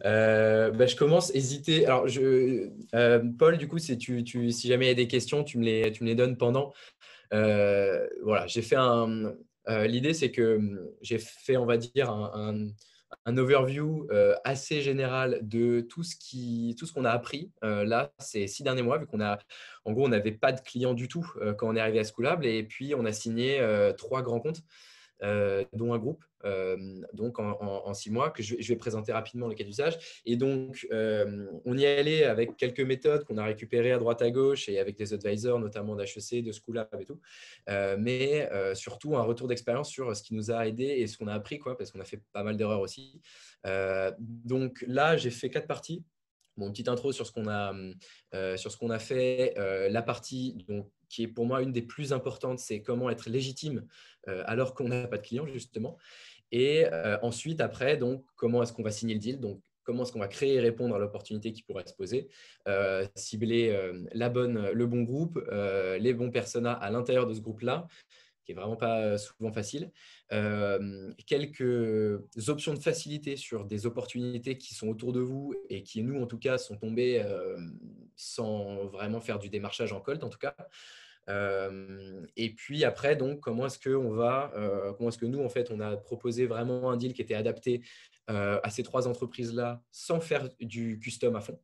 Je commence, hésiter. Alors, Paul, du coup, si jamais il y a des questions, tu me les donnes pendant. Voilà, l'idée, c'est que j'ai fait, on va dire, un overview assez général de tout ce qu'on a appris là ces 6 derniers mois, vu en gros, on n'avait pas de clients du tout quand on est arrivé à Schoolab, et puis on a signé 3 grands comptes dont un groupe, donc en 6 mois, que je vais présenter rapidement le cas d'usage. Et donc, on y est allé avec quelques méthodes qu'on a récupérées à droite à gauche et avec des advisors, notamment d'HEC, de Schoolab et tout. Mais surtout, un retour d'expérience sur ce qui nous a aidé et ce qu'on a appris, quoi, parce qu'on a fait pas mal d'erreurs aussi. Donc là, j'ai fait 4 parties. Bon, une petite intro sur ce qu'on a fait. La partie donc, qui est pour moi une des plus importantes, c'est comment être légitime alors qu'on n'a pas de clients, justement. Et ensuite, après, donc, comment est-ce qu'on va signer le deal? Donc, comment est-ce qu'on va créer et répondre à l'opportunité qui pourrait se poser, cibler le bon groupe, les bons personas à l'intérieur de ce groupe-là, qui est vraiment pas souvent facile. Quelques options de facilité sur des opportunités qui sont autour de vous et qui, nous, en tout cas, sont tombées sans vraiment faire du démarchage en cold, en tout cas. Et puis après, donc, comment est-ce que nous, en fait, on a proposé vraiment un deal qui était adapté à ces 3 entreprises-là sans faire du custom à fond.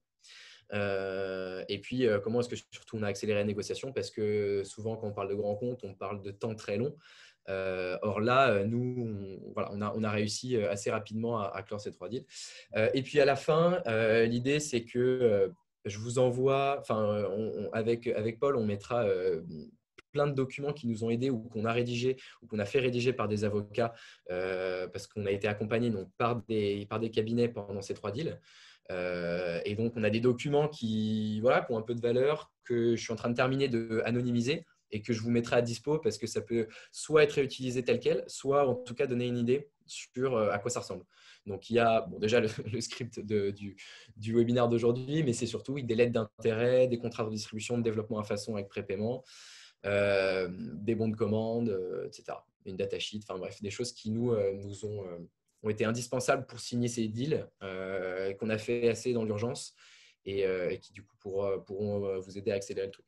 Et puis, comment est-ce que surtout on a accéléré la négociation, parce que souvent, quand on parle de grands comptes, on parle de temps très long. Or là, nous, on a réussi assez rapidement à clore ces 3 deals. Et puis à la fin, l'idée, c'est que je vous envoie, avec Paul, on mettra plein de documents qui nous ont aidés ou qu'on a rédigés ou qu'on a fait rédiger par des avocats parce qu'on a été accompagné donc, par des cabinets pendant ces 3 deals. Et donc, on a des documents qui ont un peu de valeur, que je suis en train de terminer d'anonymiser et que je vous mettrai à dispo, parce que ça peut soit être réutilisé tel quel, soit en tout cas donner une idée sur à quoi ça ressemble. Donc, il y a déjà le script du webinaire d'aujourd'hui, mais c'est surtout des lettres d'intérêt, des contrats de distribution, de développement à façon avec prépaiement, des bons de commande, etc. Une datasheet, enfin bref, des choses qui nous ont été indispensables pour signer ces deals, qu'on a fait assez dans l'urgence et qui du coup pourront vous aider à accélérer le truc.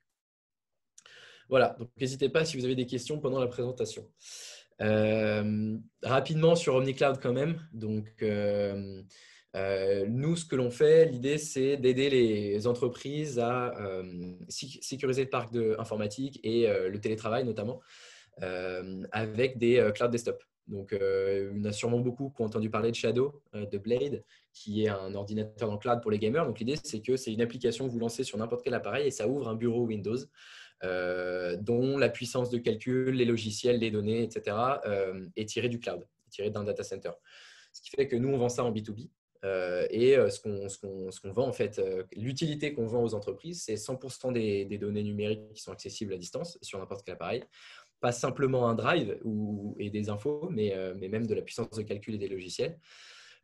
Voilà, donc n'hésitez pas si vous avez des questions pendant la présentation. Rapidement sur OmniCloud quand même. Donc, nous, ce que l'on fait, l'idée, c'est d'aider les entreprises à sécuriser le parc informatique et le télétravail notamment avec des cloud desktop. Donc, on a sûrement beaucoup qui ont entendu parler de Shadow, de Blade, qui est un ordinateur dans le cloud pour les gamers. Donc, l'idée, c'est que c'est une application que vous lancez sur n'importe quel appareil et ça ouvre un bureau Windows dont la puissance de calcul, les logiciels, les données, etc. Est tirée du cloud, est tirée d'un data center. Ce qui fait que nous, on vend ça en B2B. Et ce qu'on vend, en fait, l'utilité qu'on vend aux entreprises, c'est 100% des données numériques qui sont accessibles à distance sur n'importe quel appareil. Pas simplement un drive et des infos, mais même de la puissance de calcul et des logiciels.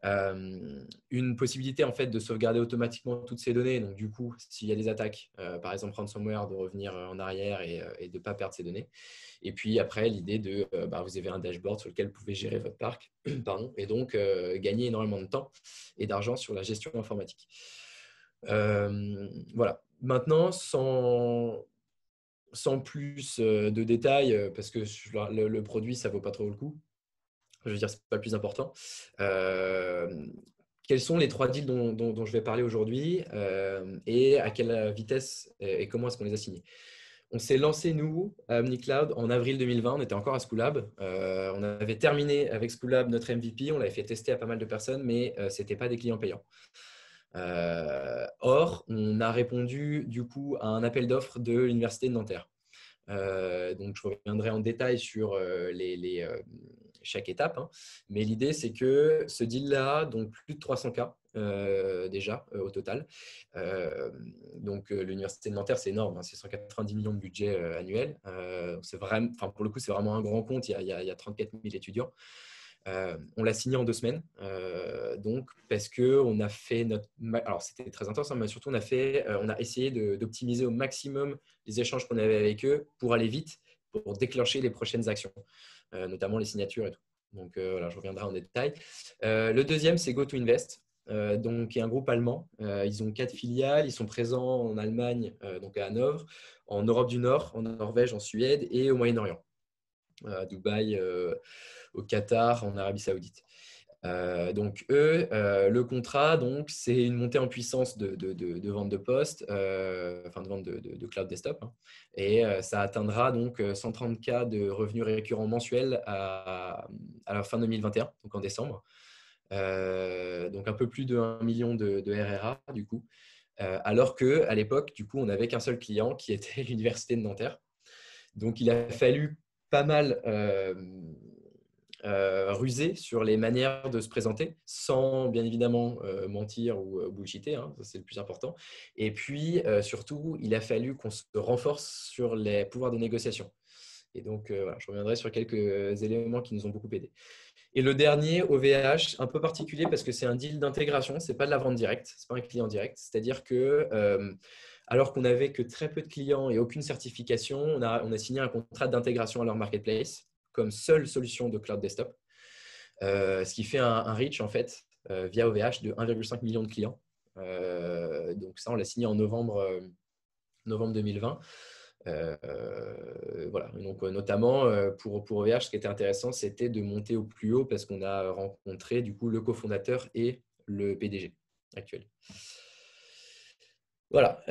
Une possibilité en fait de sauvegarder automatiquement toutes ces données. Donc du coup, s'il y a des attaques, par exemple ransomware, de revenir en arrière et de ne pas perdre ces données. Et puis après, l'idée de vous avez un dashboard sur lequel vous pouvez gérer votre parc pardon, et donc gagner énormément de temps et d'argent sur la gestion informatique. Voilà. Maintenant, sans plus de détails, parce que le produit, ça ne vaut pas trop le coup. Je veux dire, ce n'est pas le plus important. Quels sont les 3 deals dont je vais parler aujourd'hui et à quelle vitesse et comment est-ce qu'on les a signés? On s'est lancé, nous, à OmniCloud en avril 2020. On était encore à Schoolab. On avait terminé avec Schoolab notre MVP. On l'avait fait tester à pas mal de personnes, mais ce n'était pas des clients payants. Or, on a répondu du coup à un appel d'offres de l'Université de Nanterre. Donc, je reviendrai en détail sur chaque étape. Hein. Mais l'idée, c'est que ce deal-là, donc plus de 300 cas déjà au total. Donc, l'Université de Nanterre, c'est énorme. Hein, c'est 190 millions de budget annuel. Pour le coup, c'est vraiment un grand compte. Il y a 34 000 étudiants. On l'a signé en 2 semaines, donc parce qu'on a fait alors c'était très intense, hein, mais surtout on a essayé d'optimiser au maximum les échanges qu'on avait avec eux pour aller vite, pour déclencher les prochaines actions, notamment les signatures et tout. Donc voilà, je reviendrai en détail. Le deuxième, c'est GoToInvest. donc, qui est un groupe allemand. Ils ont 4 filiales. Ils sont présents en Allemagne, donc à Hanovre, en Europe du Nord, en Norvège, en Suède et au Moyen-Orient, à Dubaï, au Qatar, en Arabie Saoudite. Donc, eux, le contrat, donc, c'est une montée en puissance de vente de poste, enfin de vente de cloud desktop. Hein. Et ça atteindra donc 130K de revenus récurrents mensuels à la fin 2021, donc en décembre. Donc, un peu plus de 1 million de RRA, du coup. Alors qu'à l'époque, du coup, on n'avait qu'un seul client qui était l'Université de Nanterre. Donc, il a fallu pas mal ruser sur les manières de se présenter, sans bien évidemment mentir ou bullshiter, hein, ça c'est le plus important. Et puis, surtout, il a fallu qu'on se renforce sur les pouvoirs de négociation. Et donc, voilà, je reviendrai sur quelques éléments qui nous ont beaucoup aidés. Et le dernier, OVH, un peu particulier parce que c'est un deal d'intégration, ce n'est pas de la vente directe, ce n'est pas un client direct. C'est-à-dire que, alors qu'on n'avait que très peu de clients et aucune certification, on a signé un contrat d'intégration à leur marketplace comme seule solution de cloud desktop, ce qui fait un reach en fait via OVH de 1,5 million de clients. Donc ça, on l'a signé en novembre 2020. Voilà. Donc, notamment pour OVH, ce qui était intéressant, c'était de monter au plus haut parce qu'on a rencontré du coup le cofondateur et le PDG actuel. Voilà.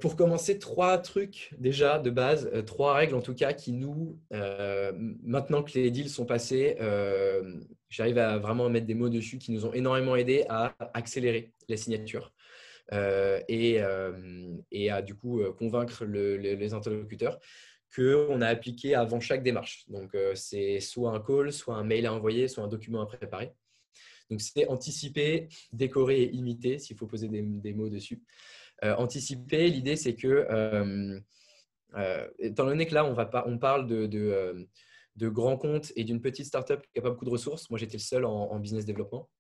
Pour commencer, 3 trucs déjà de base, 3 règles en tout cas qui nous, maintenant que les deals sont passés, j'arrive à vraiment mettre des mots dessus qui nous ont énormément aidé à accélérer les signatures et à du coup convaincre les interlocuteurs qu'on a appliqué avant chaque démarche. Donc, c'est soit un call, soit un mail à envoyer, soit un document à préparer. Donc, c'est anticiper, décorer et imiter, s'il faut poser des mots dessus. Anticiper, l'idée, c'est que, étant donné que là, on parle de grands comptes et d'une petite startup qui n'a pas beaucoup de ressources, moi, j'étais le seul en business développement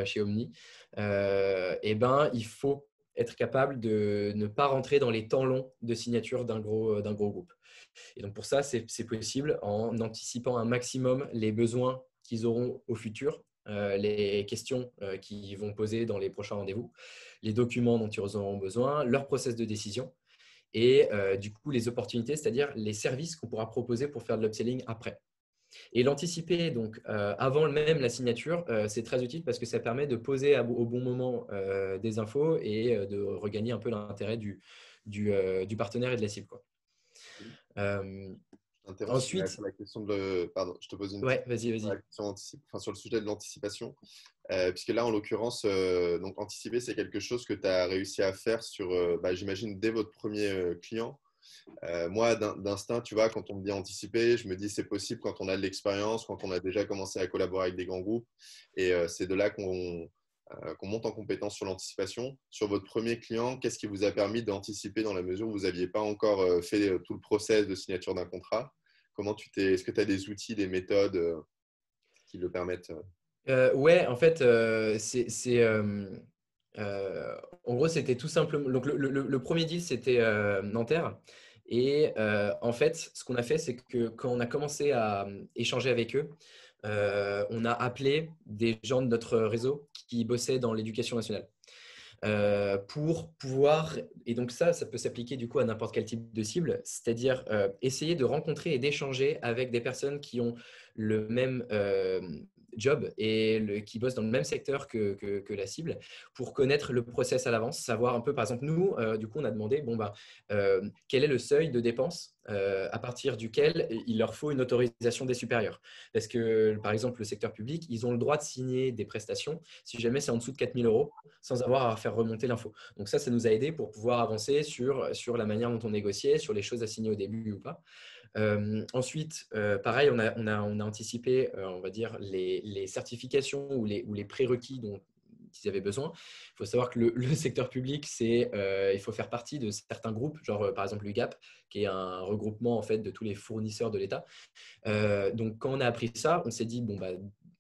chez Omni, et ben, il faut être capable de ne pas rentrer dans les temps longs de signature d'un gros groupe. Et donc, pour ça, c'est possible en anticipant un maximum les besoins qu'ils auront au futur, les questions qu'ils vont poser dans les prochains rendez-vous, les documents dont ils auront besoin, leur process de décision et du coup, les opportunités, c'est-à-dire les services qu'on pourra proposer pour faire de l'upselling après. Et l'anticiper donc avant même la signature, c'est très utile parce que ça permet de poser au bon moment des infos et de regagner un peu l'intérêt du partenaire et de la cible, quoi. Je t'interromps Ensuite, sur la question de. Pardon, je te pose une ouais, petite vas-y, question sur la vas-y. question sur le sujet de l'anticipation. Puisque là, en l'occurrence, donc anticiper, c'est quelque chose que tu as réussi à faire sur, j'imagine, dès votre premier client. Moi, d'instinct, tu vois, quand on me dit anticiper, je me dis c'est possible quand on a de l'expérience, quand on a déjà commencé à collaborer avec des grands groupes. Et c'est de là qu'on monte en compétence sur l'anticipation. Sur votre premier client, qu'est-ce qui vous a permis d'anticiper dans la mesure où vous n'aviez pas encore fait tout le process de signature d'un contrat? Est-ce que tu as des outils, des méthodes qui le permettent? Ouais, en fait, en gros, c'était tout simplement. Donc, le premier deal, c'était Nanterre. Et en fait, ce qu'on a fait, c'est que quand on a commencé à échanger avec eux, on a appelé des gens de notre réseau qui bossaient dans l'éducation nationale. Pour pouvoir, et donc ça peut s'appliquer du coup à n'importe quel type de cible, c'est-à-dire essayer de rencontrer et d'échanger avec des personnes qui ont le même job et qui bossent dans le même secteur que la cible pour connaître le process à l'avance, savoir un peu, par exemple, nous, du coup, on a demandé, quel est le seuil de dépenses à partir duquel il leur faut une autorisation des supérieurs. Parce que, par exemple, le secteur public, ils ont le droit de signer des prestations si jamais c'est en dessous de 4 000 euros sans avoir à faire remonter l'info. Donc ça nous a aidé pour pouvoir avancer sur la manière dont on négociait, sur les choses à signer au début ou pas. Ensuite, pareil, on a anticipé, on va dire, les certifications ou les prérequis dont ils avaient besoin. Il faut savoir que le secteur public, il faut faire partie de certains groupes, genre par exemple l'UGAP, qui est un regroupement en fait de tous les fournisseurs de l'État. Donc quand on a appris ça, on s'est dit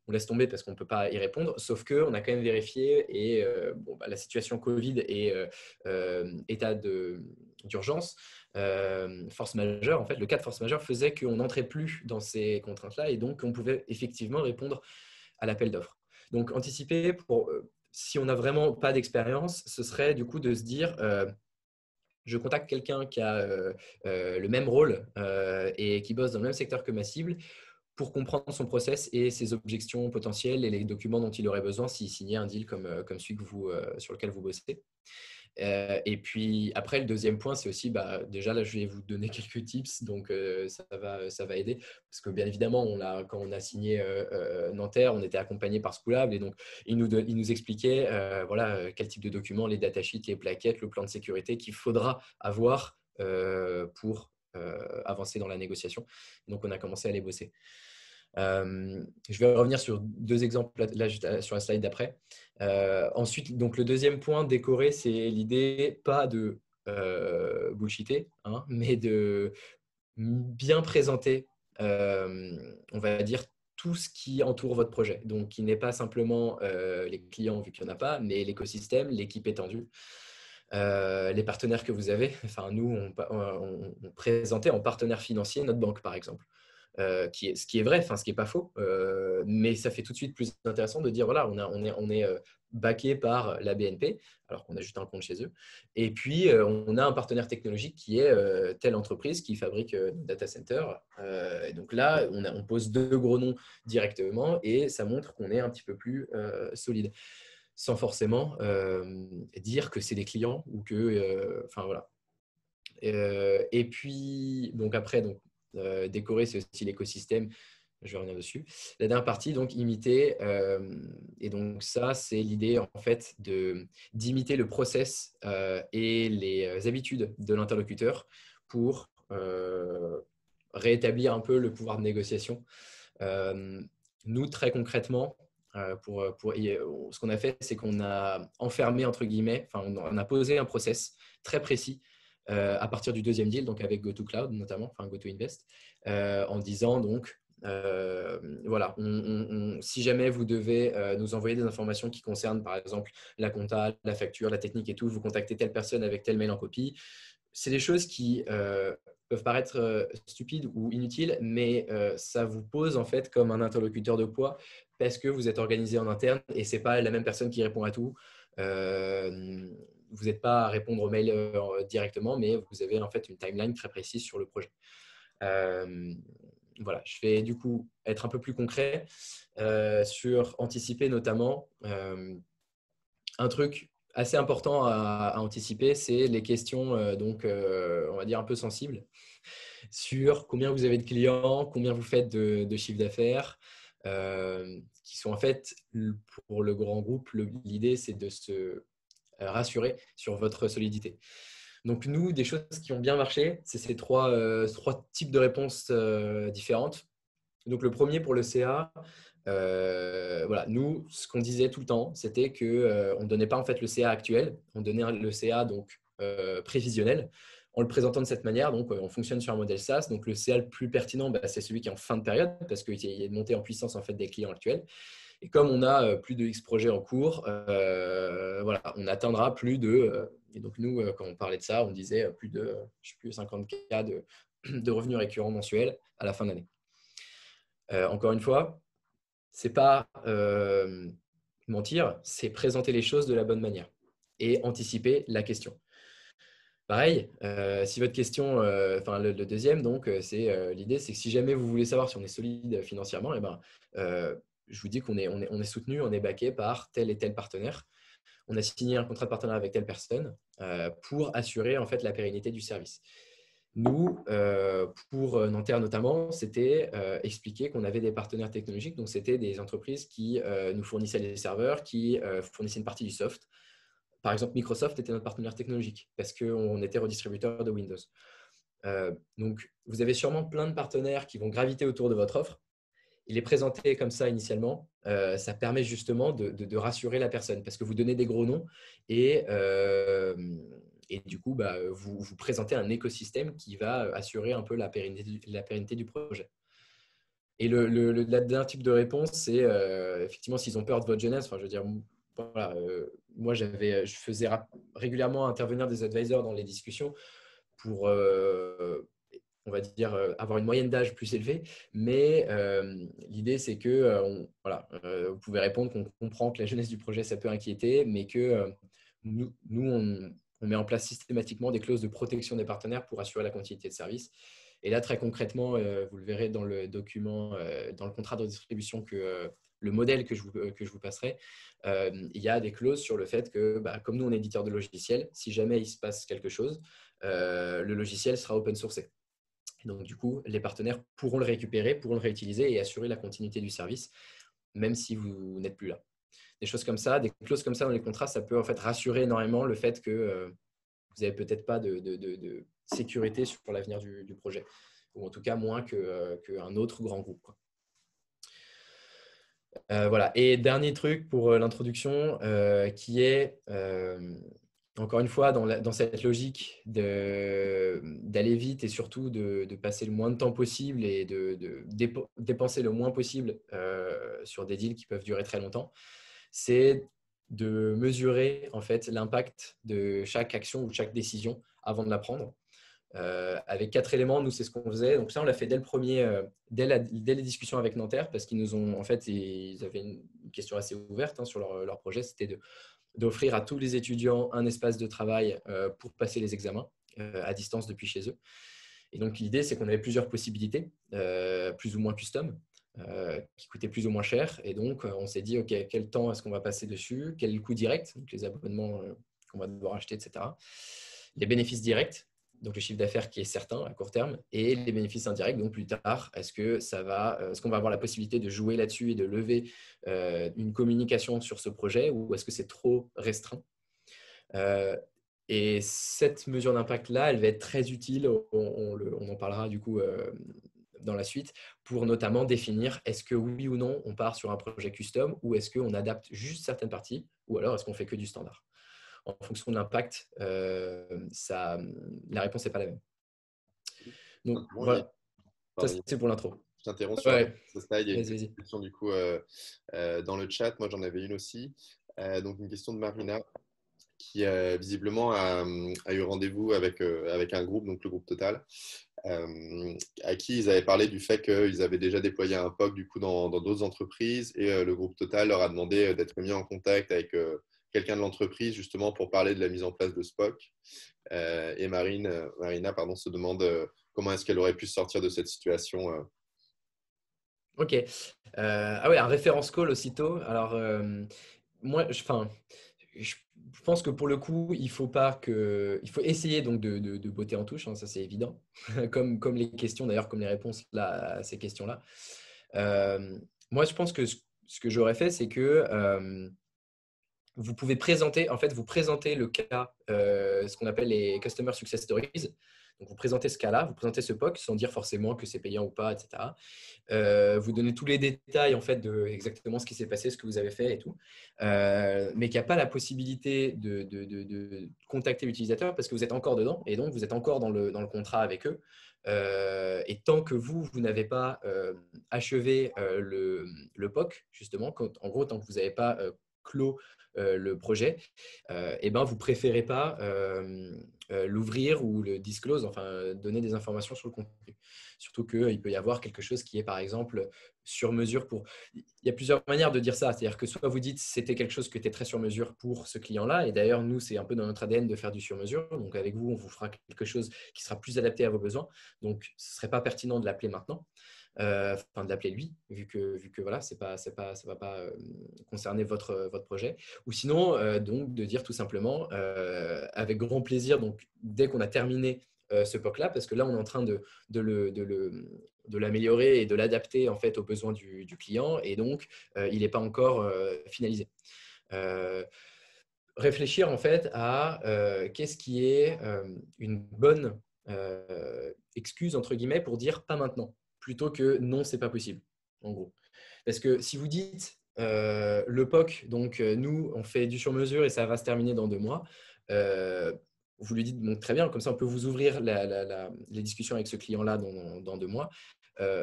on laisse tomber parce qu'on ne peut pas y répondre, sauf qu'on a quand même vérifié et la situation Covid et état d'urgence, force majeure, en fait, le cas de force majeure faisait qu'on n'entrait plus dans ces contraintes-là et donc on pouvait effectivement répondre à l'appel d'offres. Donc, anticiper si on n'a vraiment pas d'expérience, ce serait du coup de se dire je contacte quelqu'un qui a le même rôle et qui bosse dans le même secteur que ma cible pour comprendre son process et ses objections potentielles et les documents dont il aurait besoin s'il signait un deal comme celui sur lequel vous bossez. Et puis après, le deuxième point, c'est aussi, déjà là, je vais vous donner quelques tips, donc ça va aider. Parce que bien évidemment, quand on a signé Nanterre, on était accompagné par Schoolab et donc il nous expliquait voilà, quel type de documents, les datasheets, les plaquettes, le plan de sécurité qu'il faudra avoir pour avancer dans la négociation. Donc on a commencé à les bosser. Je vais revenir sur 2 exemples là, sur la slide d'après. Ensuite, donc le deuxième point, décorer, c'est l'idée pas de bullshiter, hein, mais de bien présenter, on va dire, tout ce qui entoure votre projet. Donc, qui n'est pas simplement les clients, vu qu'il n'y en a pas, mais l'écosystème, l'équipe étendue. Les partenaires que vous avez. Enfin, nous, on présentait en partenaire financier notre banque, par exemple. Ce qui est vrai, ce qui n'est pas faux, mais ça fait tout de suite plus intéressant de dire voilà, on est backé par la BNP, alors qu'on a juste un compte chez eux. Et puis, on a un partenaire technologique qui est telle entreprise qui fabrique data center. Et donc là, on pose 2 gros noms directement et ça montre qu'on est un petit peu plus solide, sans forcément dire que c'est des clients ou que, enfin voilà. Et puis, donc après, décorer, c'est aussi l'écosystème. Je vais revenir dessus. La dernière partie, donc imiter. Et donc ça, c'est l'idée en fait d'imiter le process et les habitudes de l'interlocuteur pour rétablir un peu le pouvoir de négociation. Nous, très concrètement, ce qu'on a fait, c'est qu'on a enfermé, entre guillemets, enfin, on a posé un process très précis à partir du deuxième deal, donc avec GoToCloud notamment, enfin GoToInvest, en disant donc, voilà, si jamais vous devez nous envoyer des informations qui concernent par exemple la compta, la facture, la technique et tout, vous contactez telle personne avec tel mail en copie. C'est des choses qui peuvent paraître stupides ou inutiles, mais ça vous pose en fait comme un interlocuteur de poids parce que vous êtes organisé en interne et ce n'est pas la même personne qui répond à tout. Vous n'êtes pas à répondre aux mails directement, mais vous avez en fait une timeline très précise sur le projet. Voilà, je vais du coup être un peu plus concret sur anticiper notamment. Un truc assez important à anticiper, c'est les questions, on va dire un peu sensibles, sur combien vous avez de clients, combien vous faites de chiffre d'affaires, qui sont en fait, pour le grand groupe, l'idée, c'est de se rassurer sur votre solidité. Donc, nous, des choses qui ont bien marché, c'est ces trois types de réponses différentes. Donc, le premier pour le CA, voilà, nous, ce qu'on disait tout le temps, c'était qu'on ne donnait pas en fait le CA actuel, on donnait le CA donc prévisionnel en le présentant de cette manière. Donc, on fonctionne sur un modèle SaaS. Donc, le CA le plus pertinent, c'est celui qui est en fin de période parce qu'il y a une montée en puissance en fait des clients actuels. Et comme on a plus de X projets en cours, voilà, on atteindra plus de… et donc, nous, quand on parlait de ça, on disait plus de, je sais plus, 50K de revenus récurrents mensuels à la fin d'année. Encore une fois, c'est pas mentir, c'est présenter les choses de la bonne manière et anticiper la question. Pareil, si votre question, le deuxième, donc, c'est l'idée, c'est que si jamais vous voulez savoir si on est solide financièrement, je vous dis qu'on est soutenu, on est backé par tel et tel partenaire. On a signé un contrat de partenariat avec telle personne pour assurer en fait la pérennité du service. Nous, pour Nanterre notamment, c'était expliquer qu'on avait des partenaires technologiques. Donc, c'était des entreprises qui nous fournissaient les serveurs, qui fournissaient une partie du soft. Par exemple, Microsoft était notre partenaire technologique parce qu'on était redistributeur de Windows. Donc, vous avez sûrement plein de partenaires qui vont graviter autour de votre offre. Il est présenté comme ça initialement. Ça permet justement de rassurer la personne parce que vous donnez des gros noms et du coup, vous présentez un écosystème qui va assurer un peu la pérennité du projet. Et le dernier type de réponse, c'est effectivement s'ils ont peur de votre jeunesse. Enfin, je veux dire, voilà, moi, je faisais régulièrement intervenir des advisors dans les discussions pour… on va dire, avoir une moyenne d'âge plus élevée, mais l'idée, c'est que voilà, vous pouvez répondre qu'on comprend que la jeunesse du projet, ça peut inquiéter, mais que nous, on met en place systématiquement des clauses de protection des partenaires pour assurer la continuité de service. Et là, très concrètement, vous le verrez dans le document, dans le contrat de distribution, le modèle que je vous passerai, il y a des clauses sur le fait que, comme nous, on est éditeur de logiciels, si jamais il se passe quelque chose, le logiciel sera open sourcé. Et donc, du coup, les partenaires pourront le récupérer, pourront le réutiliser et assurer la continuité du service, même si vous n'êtes plus là. Des choses comme ça, des clauses comme ça dans les contrats, ça peut en fait rassurer énormément le fait que vous n'avez peut-être pas de sécurité sur l'avenir du projet, ou en tout cas moins qu'un autre grand groupe, quoi. Voilà. Et dernier truc pour l'introduction, qui est, encore une fois, dans cette logique d'aller vite et surtout de passer le moins de temps possible et de dépenser le moins possible sur des deals qui peuvent durer très longtemps, c'est de mesurer en fait l'impact de chaque action ou de chaque décision avant de la prendre. Avec 4 éléments, nous, c'est ce qu'on faisait. Donc ça, on l'a fait dès les discussions avec Nanterre, parce qu'ils nous ont, en fait, ils avaient une question assez ouverte sur leur projet, c'était d'offrir à tous les étudiants un espace de travail pour passer les examens à distance depuis chez eux. Et donc, l'idée, c'est qu'on avait plusieurs possibilités, plus ou moins custom, qui coûtaient plus ou moins cher. Et donc, on s'est dit, OK, quel temps est-ce qu'on va passer dessus? Quel coût direct? Donc, les abonnements qu'on va devoir acheter, etc. Les bénéfices directs, donc le chiffre d'affaires qui est certain à court terme, et les bénéfices indirects, donc plus tard, est-ce qu'on va avoir la possibilité de jouer là-dessus et de lever une communication sur ce projet, ou est-ce que c'est trop restreint? Et cette mesure d'impact-là, elle va être très utile, on en parlera du coup dans la suite, pour notamment définir est-ce que oui ou non on part sur un projet custom, ou est-ce qu'on adapte juste certaines parties, ou alors est-ce qu'on fait que du standard. En fonction de l'impact, la réponse n'est pas la même. Donc Bon, voilà, ça pardon, c'est pour l'intro. je t'interromps sur Ouais, ce slide. Il y a une vas-y, petite vas-y. question du coup dans le chat. Moi, j'en avais une aussi. Donc, une question de Marina qui visiblement a eu rendez-vous avec un groupe, donc le groupe Total, à qui ils avaient parlé du fait qu'ils avaient déjà déployé un POC du coup dans d'autres entreprises, et le groupe Total leur a demandé d'être mis en contact avec quelqu'un de l'entreprise justement pour parler de la mise en place de ce POC. Et Marina se demande comment est-ce qu'elle aurait pu sortir de cette situation. Ok. Ah ouais, un référence call aussitôt. Alors, moi, je pense que pour le coup, il faut essayer donc de botter en touche, ça c'est évident, comme les questions d'ailleurs, comme les réponses là, à ces questions-là. Moi, je pense que ce que j'aurais fait, c'est que vous pouvez vous présentez le cas, ce qu'on appelle les Customer Success Stories. Donc, vous présentez ce cas-là, vous présentez ce POC sans dire forcément que c'est payant ou pas, etc. Vous donnez tous les détails en fait de exactement ce qui s'est passé, ce que vous avez fait et tout, mais qu'il n'y a pas la possibilité de contacter l'utilisateur parce que vous êtes encore dedans et donc vous êtes encore dans le contrat avec eux. Et tant que vous n'avez pas achevé le POC, justement, en gros, tant que vous n'avez pas clos le projet, et ben, vous ne préférez pas l'ouvrir ou le disclose, enfin donner des informations sur le contenu. Surtout qu'il peut y avoir quelque chose qui est par exemple sur mesure pour… Il y a plusieurs manières de dire ça. C'est-à-dire que soit vous dites c'était quelque chose qui était très sur mesure pour ce client-là, et d'ailleurs nous c'est un peu dans notre ADN de faire du sur mesure. Donc avec vous on vous fera quelque chose qui sera plus adapté à vos besoins. Donc ce ne serait pas pertinent de l'appeler maintenant. De l'appeler lui, vu que voilà, ça ne va pas concerner votre projet. Ou sinon, donc, de dire tout simplement, avec grand plaisir, donc, dès qu'on a terminé ce POC-là, parce que là, on est en train de l'améliorer et de l'adapter en fait, aux besoins du client, et donc, il n'est pas encore finalisé. Réfléchir en fait à qu'est-ce qui est une bonne excuse, entre guillemets, pour dire pas maintenant, plutôt que non, c'est pas possible, en gros. Parce que si vous dites le POC, donc nous, on fait du sur-mesure et ça va se terminer dans 2 mois, vous lui dites bon, très bien, comme ça, on peut vous ouvrir les discussions avec ce client-là dans 2 mois.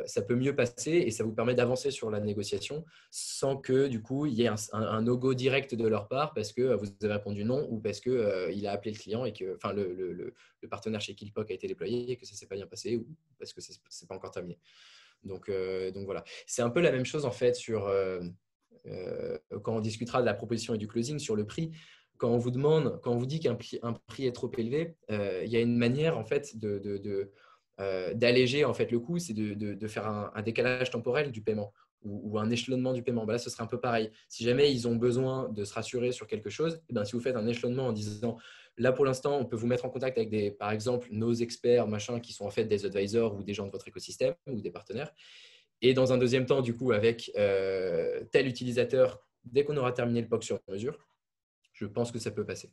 ça peut mieux passer et ça vous permet d'avancer sur la négociation sans que du coup il y ait un no-go direct de leur part parce que vous avez répondu non ou parce que il a appelé le client et que enfin le partenaire chez qui le POC a été déployé et que ça s'est pas bien passé ou parce que c'est pas encore terminé. Donc voilà, c'est un peu la même chose en fait sur quand on discutera de la proposition et du closing sur le prix. Quand on vous dit qu'un prix est trop élevé, il y a une manière en fait d'alléger en fait le coût, c'est de faire un décalage temporel du paiement ou un échelonnement du paiement. Là, ce serait un peu pareil. Si jamais ils ont besoin de se rassurer sur quelque chose, eh ben, si vous faites un échelonnement en disant là pour l'instant, on peut vous mettre en contact avec par exemple, nos experts machin qui sont en fait des advisors ou des gens de votre écosystème ou des partenaires. Et dans un deuxième temps, du coup, avec tel utilisateur, dès qu'on aura terminé le POC sur mesure, je pense que ça peut passer.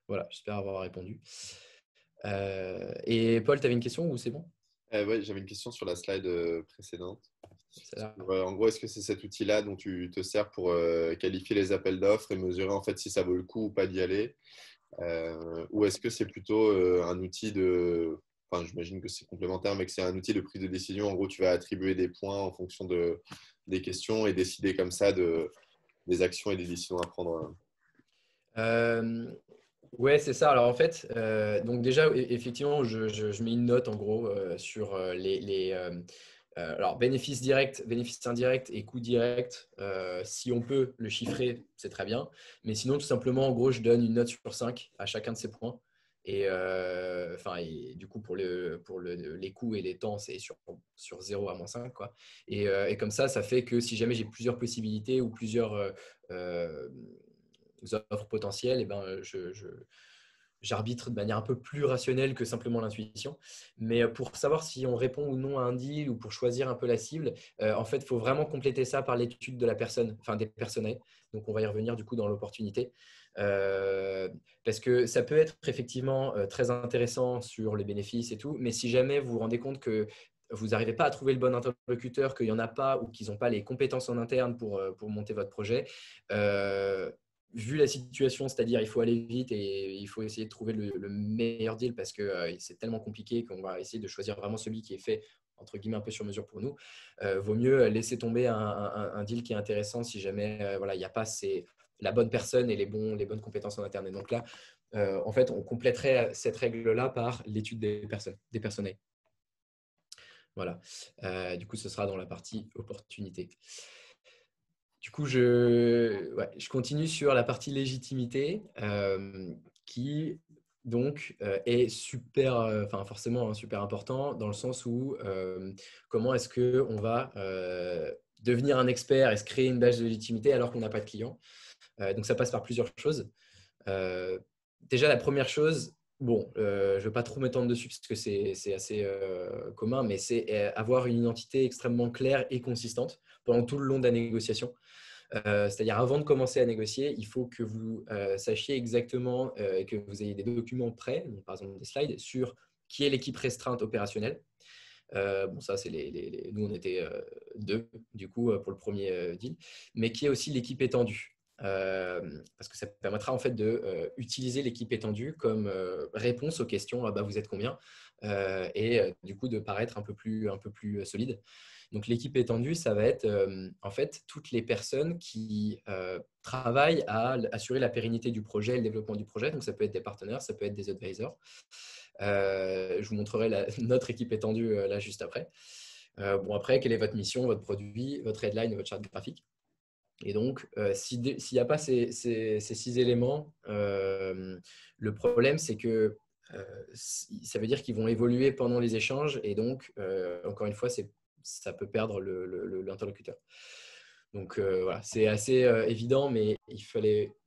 Voilà, j'espère avoir répondu. Et Paul, tu avais une question ou c'est bon? Ouais, j'avais une question sur la slide précédente. Ça En gros, est-ce que c'est cet outil-là dont tu te sers pour qualifier les appels d'offres et mesurer en fait si ça vaut le coup ou pas d'y aller? Ou est-ce que c'est plutôt un outil de… Enfin, j'imagine que c'est complémentaire, mais que c'est un outil de prise de décision. En gros, tu vas attribuer des points en fonction des questions et décider comme ça des actions et des décisions à prendre. Ouais, c'est ça. Alors en fait, donc déjà, effectivement, je mets une note en gros sur alors bénéfices directs, bénéfices indirects et coûts directs. Si on peut le chiffrer, c'est très bien. Mais sinon, tout simplement, en gros, je donne une note sur 5 à chacun de ces points. Et du coup, pour les coûts et les temps, c'est sur 0 à -5, quoi. Et comme ça fait que si jamais j'ai plusieurs possibilités ou plusieurs offres potentielles, et ben, j'arbitre de manière un peu plus rationnelle que simplement l'intuition. Mais pour savoir si on répond ou non à un deal ou pour choisir un peu la cible, en fait, il faut vraiment compléter ça par l'étude de la personne, enfin des personnels. Donc, on va y revenir du coup dans l'opportunité. Parce que ça peut être effectivement très intéressant sur les bénéfices et tout, mais si jamais vous vous rendez compte que vous n'arrivez pas à trouver le bon interlocuteur, qu'il n'y en a pas ou qu'ils n'ont pas les compétences en interne pour monter votre projet, vu la situation, c'est-à-dire il faut aller vite et il faut essayer de trouver le meilleur deal parce que c'est tellement compliqué qu'on va essayer de choisir vraiment celui qui est fait entre guillemets un peu sur mesure pour nous. Vaut mieux laisser tomber un deal qui est intéressant si jamais voilà, il n'y a pas la bonne personne et les bonnes compétences en interne. Et donc là, en fait, on compléterait cette règle-là par l'étude des personnels. Voilà. Du coup, ce sera dans la partie opportunité. Du coup, je continue sur la partie légitimité qui donc est super, enfin forcément super important dans le sens où comment est-ce qu'on va devenir un expert et se créer une base de légitimité alors qu'on n'a pas de clients. Donc ça passe par plusieurs choses. Déjà, la première chose, bon, je ne vais pas trop m'étendre dessus parce que c'est assez commun, mais c'est avoir une identité extrêmement claire et consistante pendant tout le long de la négociation. C'est-à-dire avant de commencer à négocier, il faut que vous sachiez exactement et que vous ayez des documents prêts, donc par exemple des slides, sur qui est l'équipe restreinte opérationnelle. Bon, ça, c'est nous, on était deux, du coup, pour le premier deal, mais qui est aussi l'équipe étendue. Parce que ça permettra en fait d'utiliser l'équipe étendue comme réponse aux questions ah bah, vous êtes combien et du coup de paraître un peu plus solide. Donc l'équipe étendue, ça va être en fait toutes les personnes qui travaillent à assurer la pérennité du projet, le développement du projet. Donc ça peut être des partenaires, ça peut être des advisors. Je vous montrerai notre équipe étendue là juste après. Bon après, quelle est votre mission, votre produit, votre headline, votre charte graphique. Et donc, s'il n'y a pas ces 6 éléments, le problème, c'est que ça veut dire qu'ils vont évoluer pendant les échanges et donc, encore une fois, ça peut perdre l'interlocuteur. Donc, voilà, c'est assez évident, mais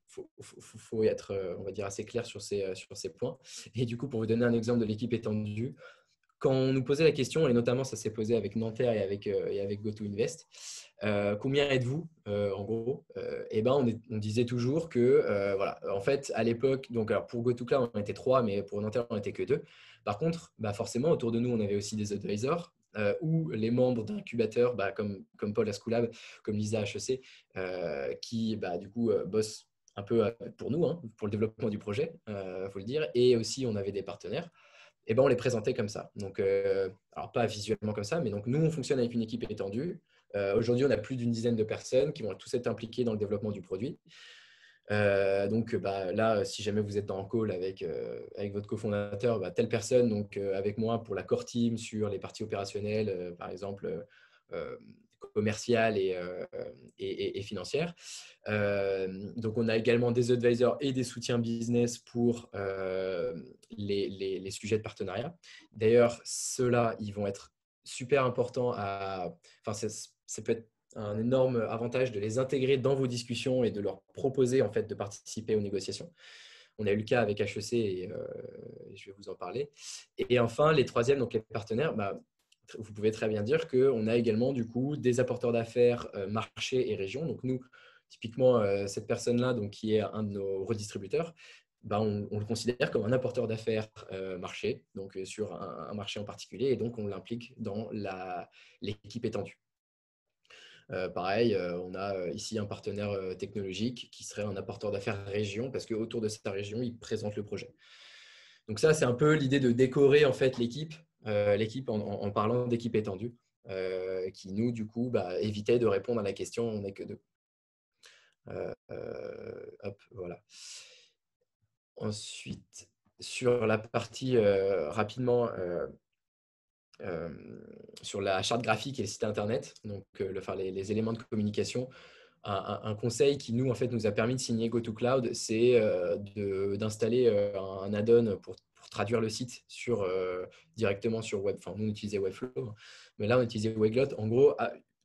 faut être, on va dire, assez clair sur ces points. Et du coup, pour vous donner un exemple de l'équipe étendue, quand on nous posait la question, et notamment ça s'est posé avec Nanterre et avec GoToInvest, combien êtes-vous en gros et ben on disait toujours que voilà, en fait à l'époque, donc alors pour GoToCloud on était 3, mais pour Nanterre on n'était que 2. Par contre, bah, forcément autour de nous on avait aussi des advisors ou les membres d'incubateurs bah, comme Paul Ascoulab, comme Lisa HEC, qui bah, du coup bossent un peu pour nous, hein, pour le développement du projet, faut le dire, et aussi on avait des partenaires. et ben, on les présentait comme ça. Donc, alors pas visuellement comme ça, mais donc nous, on fonctionne avec une équipe étendue. Aujourd'hui, on a plus d'une dizaine de personnes qui vont tous être impliquées dans le développement du produit. Donc là, si jamais vous êtes dans un call avec votre cofondateur, telle personne, donc avec moi pour la core team sur les parties opérationnelles, par exemple commerciales et financières. Donc, on a également des advisors et des soutiens business pour les sujets de partenariat. D'ailleurs, ceux-là, ils vont être super importants enfin, ça peut être un énorme avantage de les intégrer dans vos discussions et de leur proposer en fait de participer aux négociations. On a eu le cas avec HEC et je vais vous en parler. Et enfin, les troisièmes, donc les partenaires, vous pouvez très bien dire qu'on a également du coup des apporteurs d'affaires marché et région. Donc nous, typiquement, cette personne-là, donc, qui est un de nos redistributeurs, on le considère comme un apporteur d'affaires marché, donc sur un marché en particulier, et donc on l'implique dans l'équipe étendue. Pareil, on a ici un partenaire technologique qui serait un apporteur d'affaires région parce qu'autour de sa région, il présente le projet. Donc ça, c'est un peu l'idée de décorer en fait l'équipe en parlant d'équipe étendue, qui nous, du coup, évitait de répondre à la question on n'est que deux. Hop, voilà. Ensuite, sur la partie rapidement, sur la charte graphique et le site internet, donc les éléments de communication, un conseil qui nous a permis de signer GoToCloud, c'est d'installer un add-on pour traduire le site directement sur Web. Enfin, nous, on utilisait Webflow, mais là, on utilisait Weglot. En gros,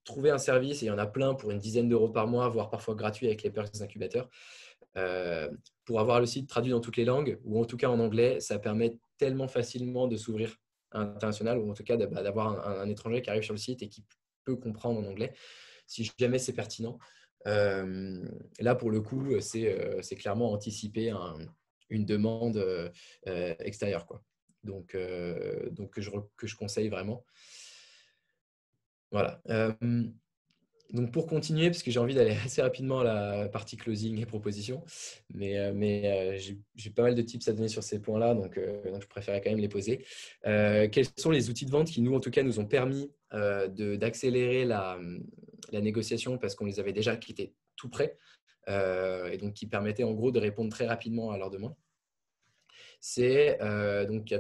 trouver un service, et il y en a plein pour une dizaine d'euros par mois, voire parfois gratuit avec les perks des incubateurs, pour avoir le site traduit dans toutes les langues, ou en tout cas en anglais, ça permet tellement facilement de s'ouvrir à l'international, ou en tout cas d'avoir un étranger qui arrive sur le site et qui peut comprendre en anglais, si jamais c'est pertinent. Là, pour le coup, c'est clairement anticiper une demande extérieure, quoi. Donc que je conseille vraiment. Voilà. Donc, pour continuer, parce que j'ai envie d'aller assez rapidement à la partie closing et proposition, mais j'ai pas mal de tips à donner sur ces points-là, donc je préférais quand même les poser. Quels sont les outils de vente qui, nous, en tout cas, nous ont permis d'accélérer la négociation parce qu'on les avait déjà, qui étaient tout prêts, et donc qui permettaient en gros de répondre très rapidement à leurs demandes. Donc, il y a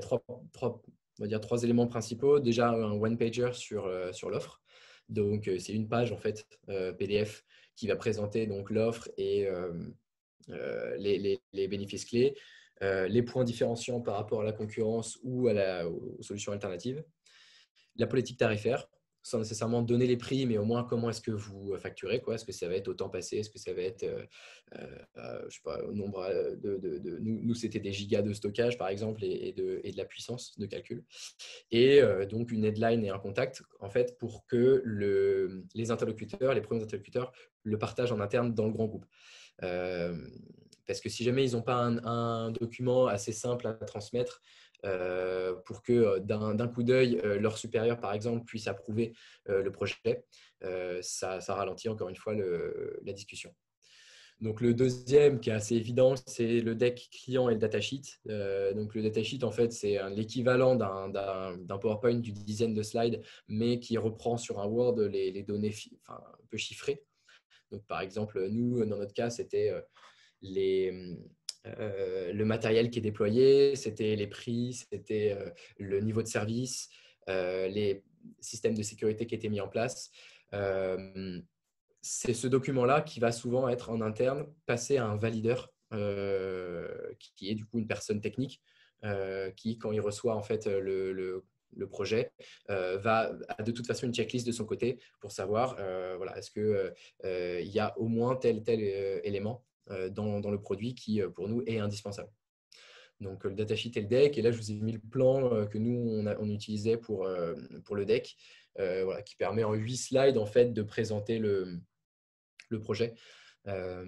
on va dire trois éléments principaux. Déjà, un one-pager sur l'offre. Donc, c'est une page en fait PDF qui va présenter donc l'offre et les bénéfices clés, les points différenciants par rapport à la concurrence ou aux solutions alternatives, la politique tarifaire, sans nécessairement donner les prix, mais au moins comment est-ce que vous facturez, quoi. Est-ce que ça va être au temps passé, est-ce que ça va être, je sais pas, au nombre nous c'était des gigas de stockage par exemple et de la puissance de calcul. Et donc une headline et un contact en fait pour que les premiers interlocuteurs le partagent en interne dans le grand groupe. Parce que si jamais ils n'ont pas un document assez simple à transmettre pour que d'un coup d'œil, leur supérieur, par exemple, puisse approuver le projet, ça ralentit encore une fois la discussion. Donc, le deuxième qui est assez évident, c'est le deck client et le datasheet. Donc, le datasheet, en fait, c'est l'équivalent d'un PowerPoint d'une dizaine de slides, mais qui reprend sur un Word les données un peu chiffrées. Donc, par exemple, nous, dans notre cas, c'était le matériel qui est déployé, c'était les prix, c'était le niveau de service, les systèmes de sécurité qui étaient mis en place. C'est ce document-là qui va souvent être en interne passé à un valideur qui est du coup une personne technique qui, quand il reçoit en fait le projet, a de toute façon une checklist de son côté pour savoir voilà, est-ce qu'il y a au moins tel élément dans le produit qui, pour nous, est indispensable. Donc, le datasheet et le deck. Et là, je vous ai mis le plan que nous, on utilisait pour le deck, voilà, qui permet en 8 slides en fait, de présenter le projet. Ah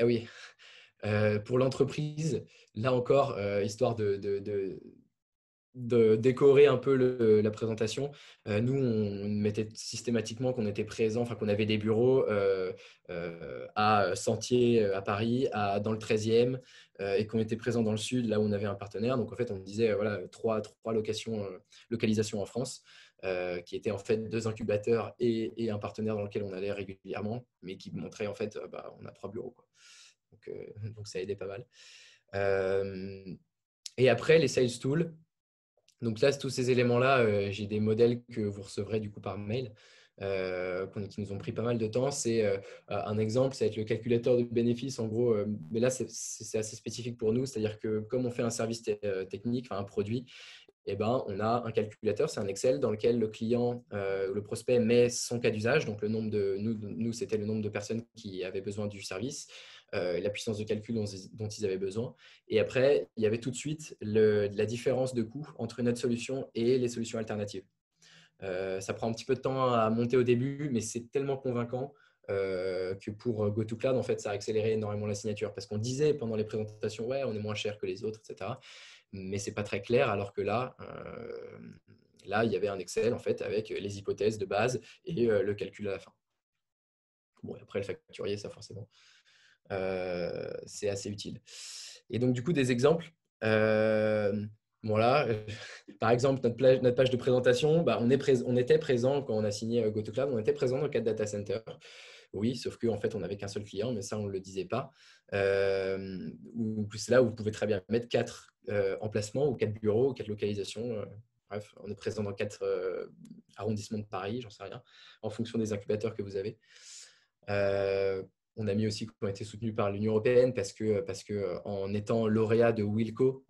oui, pour l'entreprise, là encore, histoire de décorer un peu la présentation. Nous, on mettait systématiquement qu'on était présent, enfin qu'on avait des bureaux à Sentier à Paris, dans le 13e, et qu'on était présent dans le sud, là où on avait un partenaire. Donc en fait, on disait voilà, trois localisations en France, qui étaient en fait 2 incubateurs et un partenaire dans lequel on allait régulièrement, mais qui montraient en fait on a 3 bureaux, quoi. Donc ça aidait pas mal. Et après, les sales tools. Donc là, tous ces éléments-là, j'ai des modèles que vous recevrez du coup par mail, qui nous ont pris pas mal de temps. C'est un exemple, ça va être le calculateur de bénéfices. En gros, mais là, c'est assez spécifique pour nous. C'est-à-dire que comme on fait un service technique, enfin un produit, eh ben, on a un calculateur, c'est un Excel dans lequel le client, le prospect met son cas d'usage. Donc, le nombre nous, c'était le nombre de personnes qui avaient besoin du service, la puissance de calcul dont ils avaient besoin. Et après, il y avait tout de suite la différence de coût entre notre solution et les solutions alternatives. Ça prend un petit peu de temps à monter au début, mais c'est tellement convaincant que pour GoToCloud, en fait, ça a accéléré énormément la signature. Parce qu'on disait pendant les présentations, ouais, on est moins cher que les autres, etc. Mais ce n'est pas très clair, alors que là, il y avait un Excel en fait, avec les hypothèses de base et le calcul à la fin. Bon, et après, le facturier, ça forcément, c'est assez utile. Et donc, du coup, des exemples. Voilà. Par exemple, notre page de présentation, on était présent quand on a signé GoToCloud, on était présent dans 4 data centers. Oui, sauf qu'en fait, on n'avait qu'un seul client, mais ça, on ne le disait pas. C'est là où vous pouvez très bien mettre 4 emplacements ou 4 bureaux ou 4 localisations. Bref, on est présent dans 4 arrondissements de Paris, j'en sais rien, en fonction des incubateurs que vous avez. On a mis aussi qu'on a été soutenu par l'Union européenne parce que en étant lauréat de Wilco,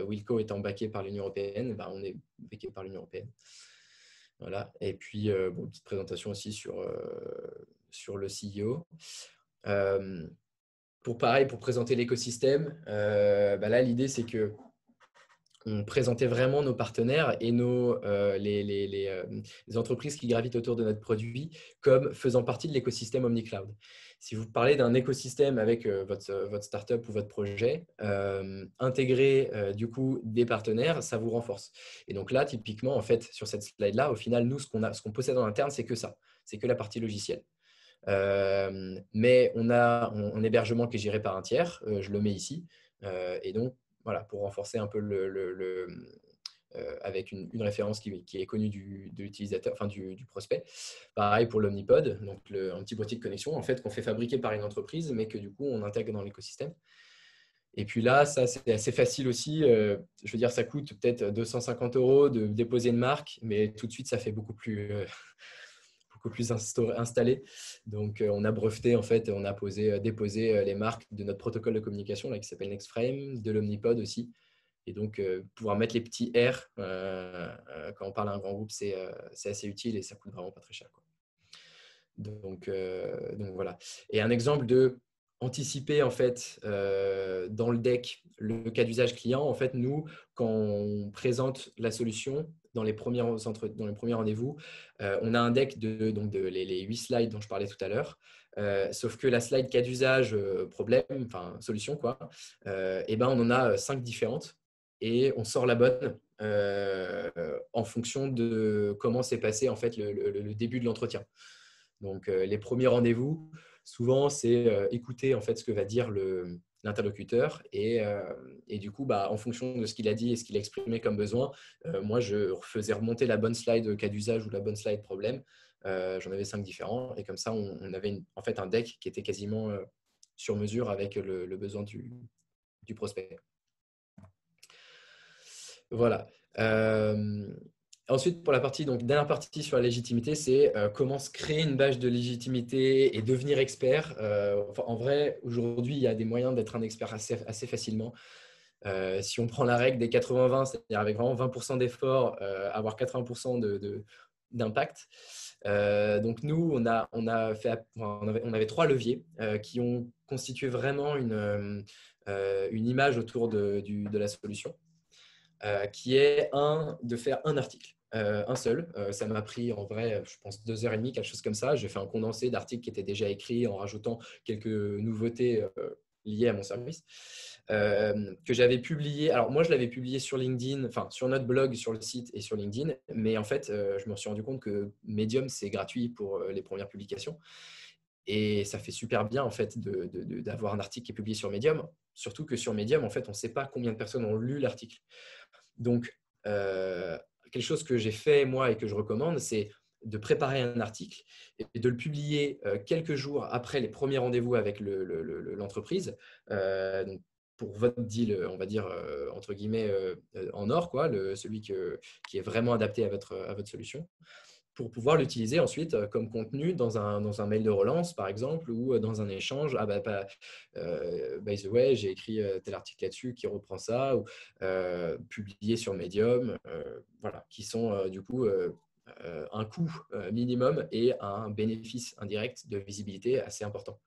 Wilco étant backé par l'Union européenne, on est backé par l'Union européenne. Voilà. Et puis, une petite présentation aussi sur le CEO. Pour présenter l'écosystème, là, l'idée, c'est que on présentait vraiment nos partenaires et les entreprises qui gravitent autour de notre produit comme faisant partie de l'écosystème OmniCloud. Si vous parlez d'un écosystème avec votre startup ou votre projet, intégrer du coup des partenaires, ça vous renforce. Et donc là, typiquement, en fait, sur cette slide-là, au final, nous, ce qu'on possède en interne, c'est que ça. C'est que la partie logicielle. Mais on a un hébergement qui est géré par un tiers, je le mets ici. Et donc, voilà, pour renforcer un peu avec une référence qui est connue de l'utilisateur, enfin du prospect. Pareil pour l'Omnipod, donc un petit boîtier de connexion en fait qu'on fait fabriquer par une entreprise, mais que du coup on intègre dans l'écosystème. Et puis là, ça c'est assez facile aussi. Je veux dire, ça coûte peut-être 250 € de déposer une marque, mais tout de suite ça fait beaucoup plus installé. Donc, on a breveté, en fait, on a déposé les marques de notre protocole de communication là, qui s'appelle NextFrame, de l'Omnipod aussi. Et donc, pouvoir mettre les petits R quand on parle à un grand groupe, c'est assez utile et ça coûte vraiment pas très cher, quoi. Donc voilà. Et un exemple de anticiper en fait dans le deck le cas d'usage client. En fait, nous, quand on présente la solution dans les premiers rendez-vous, on a un deck les 8 slides dont je parlais tout à l'heure. Sauf que la slide cas d'usage problème, enfin solution quoi, on en a 5 différentes et on sort la bonne en fonction de comment s'est passé en fait le début de l'entretien. Donc, les premiers rendez-vous, souvent, c'est écouter en fait ce que va dire l'interlocuteur et du coup, en fonction de ce qu'il a dit et ce qu'il a exprimé comme besoin, moi, je faisais remonter la bonne slide cas d'usage ou la bonne slide problème. J'en avais 5 différents et comme ça, on avait en fait un deck qui était quasiment sur mesure avec le besoin du prospect. Voilà. Ensuite, pour la dernière partie sur la légitimité, c'est comment se créer une base de légitimité et devenir expert. En vrai, aujourd'hui, il y a des moyens d'être un expert assez facilement. Si on prend la règle des 80-20, c'est-à-dire avec vraiment 20% d'efforts, avoir 80% d'impact. Donc nous, on avait 3 leviers qui ont constitué vraiment une image autour de la solution. Qui est de faire un article, un seul. Ça m'a pris en vrai, je pense, 2h30, quelque chose comme ça. J'ai fait un condensé d'articles qui étaient déjà écrits en rajoutant quelques nouveautés liées à mon service que j'avais publié. Alors moi, je l'avais publié sur LinkedIn, enfin sur notre blog, sur le site et sur LinkedIn. Mais en fait, je me suis rendu compte que Medium, c'est gratuit pour les premières publications. Et ça fait super bien en fait d'avoir un article qui est publié sur Medium, surtout que sur Medium, en fait, on ne sait pas combien de personnes ont lu l'article. Donc, quelque chose que j'ai fait moi et que je recommande, c'est de préparer un article et de le publier quelques jours après les premiers rendez-vous avec l'entreprise. Donc, pour votre deal, on va dire, entre guillemets, en or, quoi, celui qui est vraiment adapté à votre solution, pour pouvoir l'utiliser ensuite comme contenu dans un mail de relance, par exemple, ou dans un échange. Ah bah, by the way, j'ai écrit tel article là-dessus qui reprend ça, ou publié sur Medium, voilà, qui sont du coup un coût minimum et un bénéfice indirect de visibilité assez important.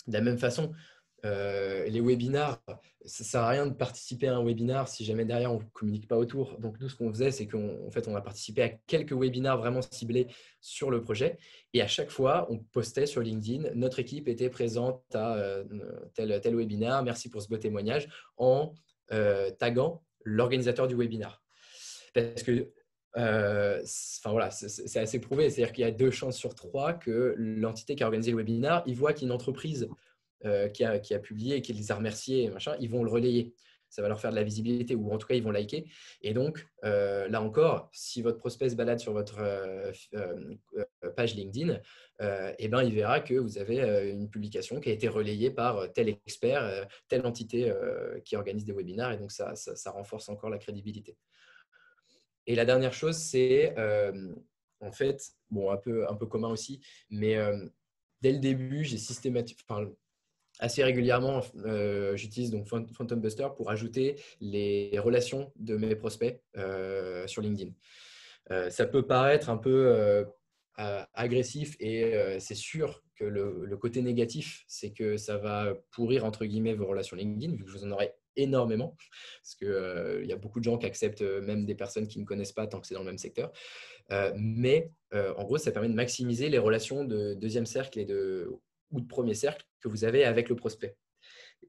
De la même façon, les webinars, ça ne sert à rien de participer à un webinar si jamais derrière on ne communique pas autour. Donc nous, ce qu'on faisait, c'est qu'en fait, on a participé à quelques webinars vraiment ciblés sur le projet. Et à chaque fois, on postait sur LinkedIn, notre équipe était présente à tel webinar, merci pour ce beau témoignage, en taguant l'organisateur du webinar. Parce que voilà, c'est assez prouvé. C'est-à-dire qu'il y a 2 chances sur 3 que l'entité qui a organisé le webinaire, il voit qu'une entreprise qui a publié et qui les a remerciés, machin, ils vont le relayer. Ça va leur faire de la visibilité, ou en tout cas, ils vont liker. Et donc, là encore, si votre prospect se balade sur votre page LinkedIn, eh ben, il verra que vous avez une publication qui a été relayée par tel expert, telle entité qui organise des webinaires. Et donc, ça renforce encore la crédibilité. Et la dernière chose, c'est en fait, bon, un peu commun aussi, mais dès le début, j'ai assez régulièrement, j'utilise donc Phantom Buster pour ajouter les relations de mes prospects sur LinkedIn. Ça peut paraître un peu agressif et c'est sûr que le côté négatif, c'est que ça va pourrir entre guillemets vos relations LinkedIn, vu que vous en aurez énormément, parce qu'il y a beaucoup de gens qui acceptent même des personnes qui ne connaissent pas tant que c'est dans le même secteur. Mais en gros, ça permet de maximiser les relations de deuxième cercle ou de premier cercle que vous avez avec le prospect.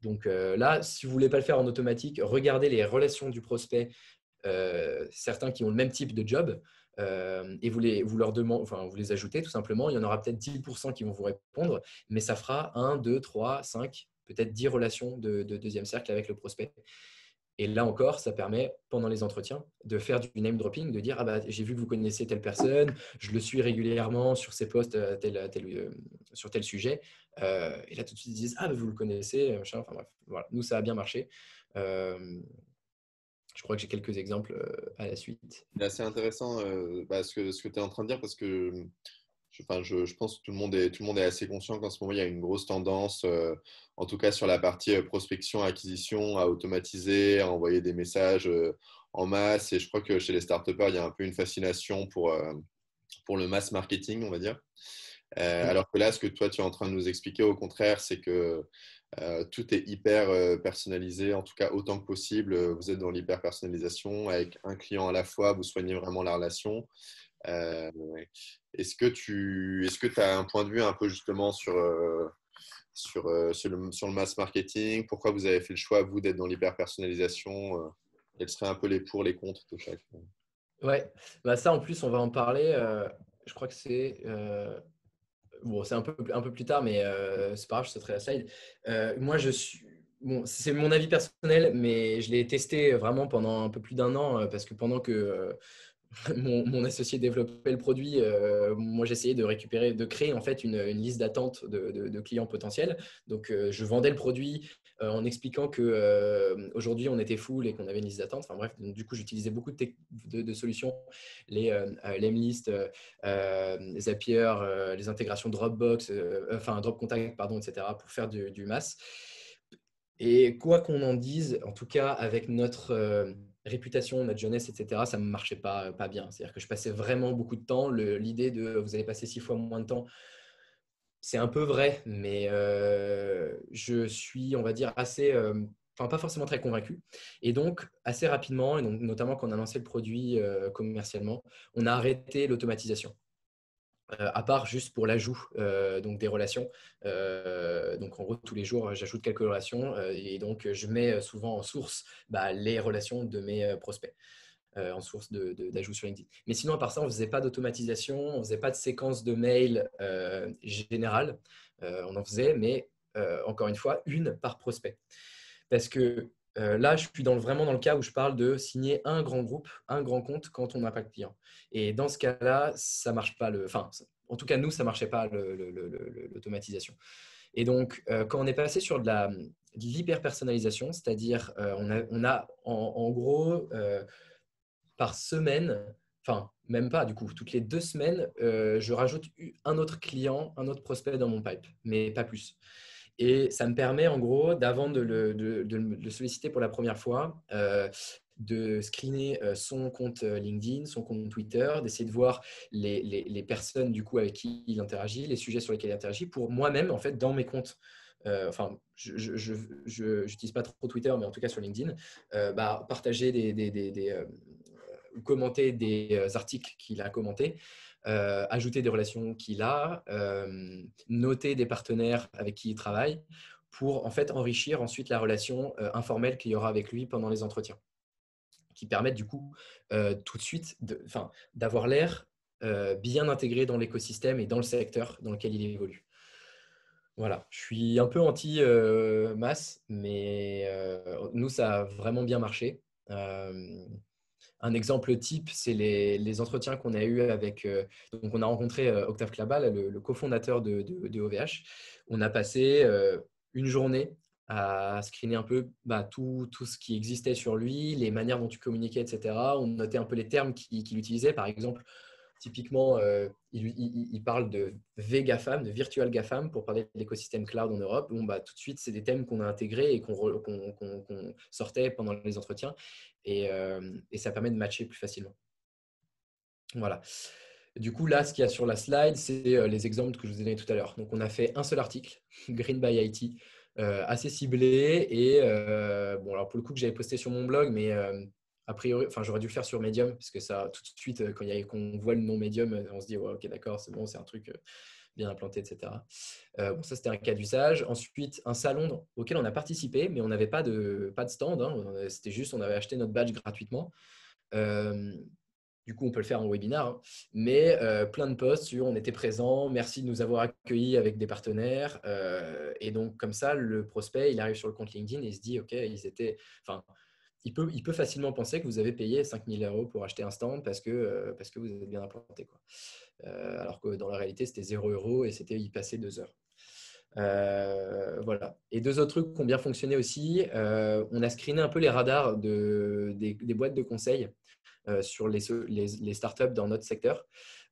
Donc là, si vous ne voulez pas le faire en automatique, regardez les relations du prospect, certains qui ont le même type de job, et vous leur demandez, enfin, vous les ajoutez tout simplement. Il y en aura peut-être 10% qui vont vous répondre, mais ça fera 1, 2, 3, 5, peut-être 10 relations de deuxième cercle avec le prospect. Et là encore, ça permet, pendant les entretiens, de faire du name dropping, de dire « Ah bah, j'ai vu que vous connaissez telle personne, je le suis régulièrement sur ses posts sur tel sujet. » Et là, tout de suite, ils disent « Ah, bah, vous le connaissez, machin. » Enfin bref, voilà. Nous, ça a bien marché. Je crois que j'ai quelques exemples à la suite. C'est assez intéressant ce que tu es en train de dire parce que je pense que tout le monde est assez conscient qu'en ce moment, il y a une grosse tendance, en tout cas sur la partie prospection, acquisition, à automatiser, à envoyer des messages en masse. Et je crois que chez les start-upers, il y a un peu une fascination pour le mass marketing, on va dire. Alors que là, ce que toi, tu es en train de nous expliquer, au contraire, c'est que tout est hyper personnalisé, en tout cas autant que possible. Vous êtes dans l'hyper personnalisation avec un client à la fois, vous soignez vraiment la relation. Euh, est-ce que tu as un point de vue un peu justement sur le mass marketing? Pourquoi vous avez fait le choix, vous, d'être dans l'hyper personnalisation? Quels seraient un peu les pour, les contre de chaque? Ouais, bah ça en plus, on va en parler. Je crois que c'est bon, c'est un peu plus tard, mais c'est pas grave, je sauterai la slide. Moi, bon, c'est mon avis personnel, mais je l'ai testé vraiment pendant un peu plus d'1 an parce que pendant que mon associé développait le produit, moi j'essayais de créer en fait une liste d'attente de clients potentiels. Donc je vendais le produit en expliquant que aujourd'hui on était full et qu'on avait une liste d'attente. Enfin bref, donc, du coup j'utilisais beaucoup de solutions, les Lemlist, Zapier, les intégrations Dropbox, enfin Drop Contact, pardon, etc. pour faire du mass. Et quoi qu'on en dise, en tout cas avec notre réputation, notre jeunesse, etc., ça ne me marchait pas bien. C'est-à-dire que je passais vraiment beaucoup de temps. L'idée de vous allez passer 6 fois moins de temps, c'est un peu vrai, mais je suis, on va dire, assez, enfin pas forcément très convaincu. Et donc, assez rapidement, et donc, notamment quand on a lancé le produit commercialement, on a arrêté l'automatisation. À part juste pour l'ajout donc des relations. Donc en gros, tous les jours, j'ajoute quelques relations et donc je mets souvent en source les relations de mes prospects. en source d'ajout sur LinkedIn. Mais sinon, à part ça, on ne faisait pas d'automatisation, on ne faisait pas de séquence de mails générale. On en faisait, mais encore une fois, une par prospect. Parce que là, je suis vraiment dans le cas où je parle de signer un grand groupe, un grand compte quand on n'a pas de client. Et dans ce cas-là, ça marche pas. Enfin, en tout cas, nous, ça ne marchait pas l'automatisation. Et donc, quand on est passé sur de l'hyper-personnalisation, c'est-à-dire on a en gros par semaine, enfin même pas du coup, toutes les 2 semaines, je rajoute un autre client, un autre prospect dans mon pipe, mais pas plus. Et ça me permet en gros, d'avant de le solliciter pour la première fois, de screener son compte LinkedIn, son compte Twitter, d'essayer de voir les personnes du coup avec qui il interagit, les sujets sur lesquels il interagit, pour moi-même en fait dans mes comptes. Enfin, je n'utilise pas trop Twitter, mais en tout cas sur LinkedIn, partager ou commenter des articles qu'il a commentés, ajouter des relations qu'il a, noter des partenaires avec qui il travaille pour en fait enrichir ensuite la relation informelle qu'il y aura avec lui pendant les entretiens, qui permettent du coup tout de suite d'avoir l'air bien intégré dans l'écosystème et dans le secteur dans lequel il évolue. Voilà, je suis un peu anti-masse, mais nous, ça a vraiment bien marché. Un exemple type, c'est les entretiens qu'on a eus avec… donc, on a rencontré Octave Klaba, le cofondateur de OVH. On a passé une journée à screener un peu tout ce qui existait sur lui, les manières dont tu communiquais, etc. On notait un peu les termes qu'il utilisait. Par exemple, typiquement, il parle de VGAFAM, de Virtual GAFAM, pour parler de l'écosystème cloud en Europe. Bon, tout de suite, c'est des thèmes qu'on a intégrés et qu'on sortait pendant les entretiens. Et ça permet de matcher plus facilement. Voilà. Du coup, là, ce qu'il y a sur la slide, c'est les exemples que je vous ai donnés tout à l'heure. Donc, on a fait un seul article, Green by IT, assez ciblé. Et bon, alors pour le coup, que j'avais posté sur mon blog, mais a priori, j'aurais dû le faire sur Medium, parce que ça, tout de suite, quand on voit le nom Medium, on se dit, ouais, ok, d'accord, c'est bon, c'est un truc bien implanté, etc. Bon, ça, c'était un cas d'usage. Ensuite, un salon auquel on a participé, mais on n'avait pas de stand. Hein. C'était juste, on avait acheté notre badge gratuitement. Du coup, on peut le faire en webinar, hein. Mais plein de posts sur on était présent, merci de nous avoir accueillis avec des partenaires. Et donc, comme ça, le prospect, il arrive sur le compte LinkedIn et il se dit, OK, il peut facilement penser que vous avez payé 5 000 € pour acheter un stand parce que vous êtes bien implanté, quoi. Alors que dans la réalité, c'était 0 € et c'était y passer 2 heures. Voilà. Et deux autres trucs qui ont bien fonctionné aussi. On a screené un peu les radars des boîtes de conseil sur les startups dans notre secteur.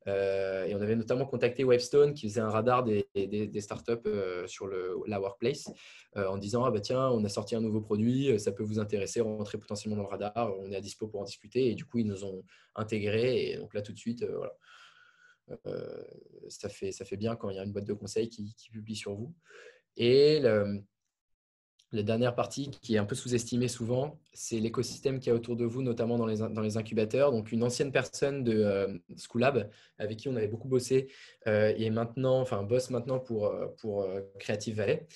Et on avait notamment contacté Webstone qui faisait un radar des startups sur la workplace en disant ah tiens, on a sorti un nouveau produit, ça peut vous intéresser, rentrer potentiellement dans le radar, on est à dispo pour en discuter. Et du coup, ils nous ont intégrés. Et donc là, tout de suite, voilà. Ça fait bien quand il y a une boîte de conseil qui publie sur vous. Et la dernière partie qui est un peu sous-estimée souvent, c'est l'écosystème qu'il y a autour de vous, notamment dans les incubateurs. Donc, une ancienne personne de Schoolab avec qui on avait beaucoup bossé et bosse maintenant pour Creative Valley.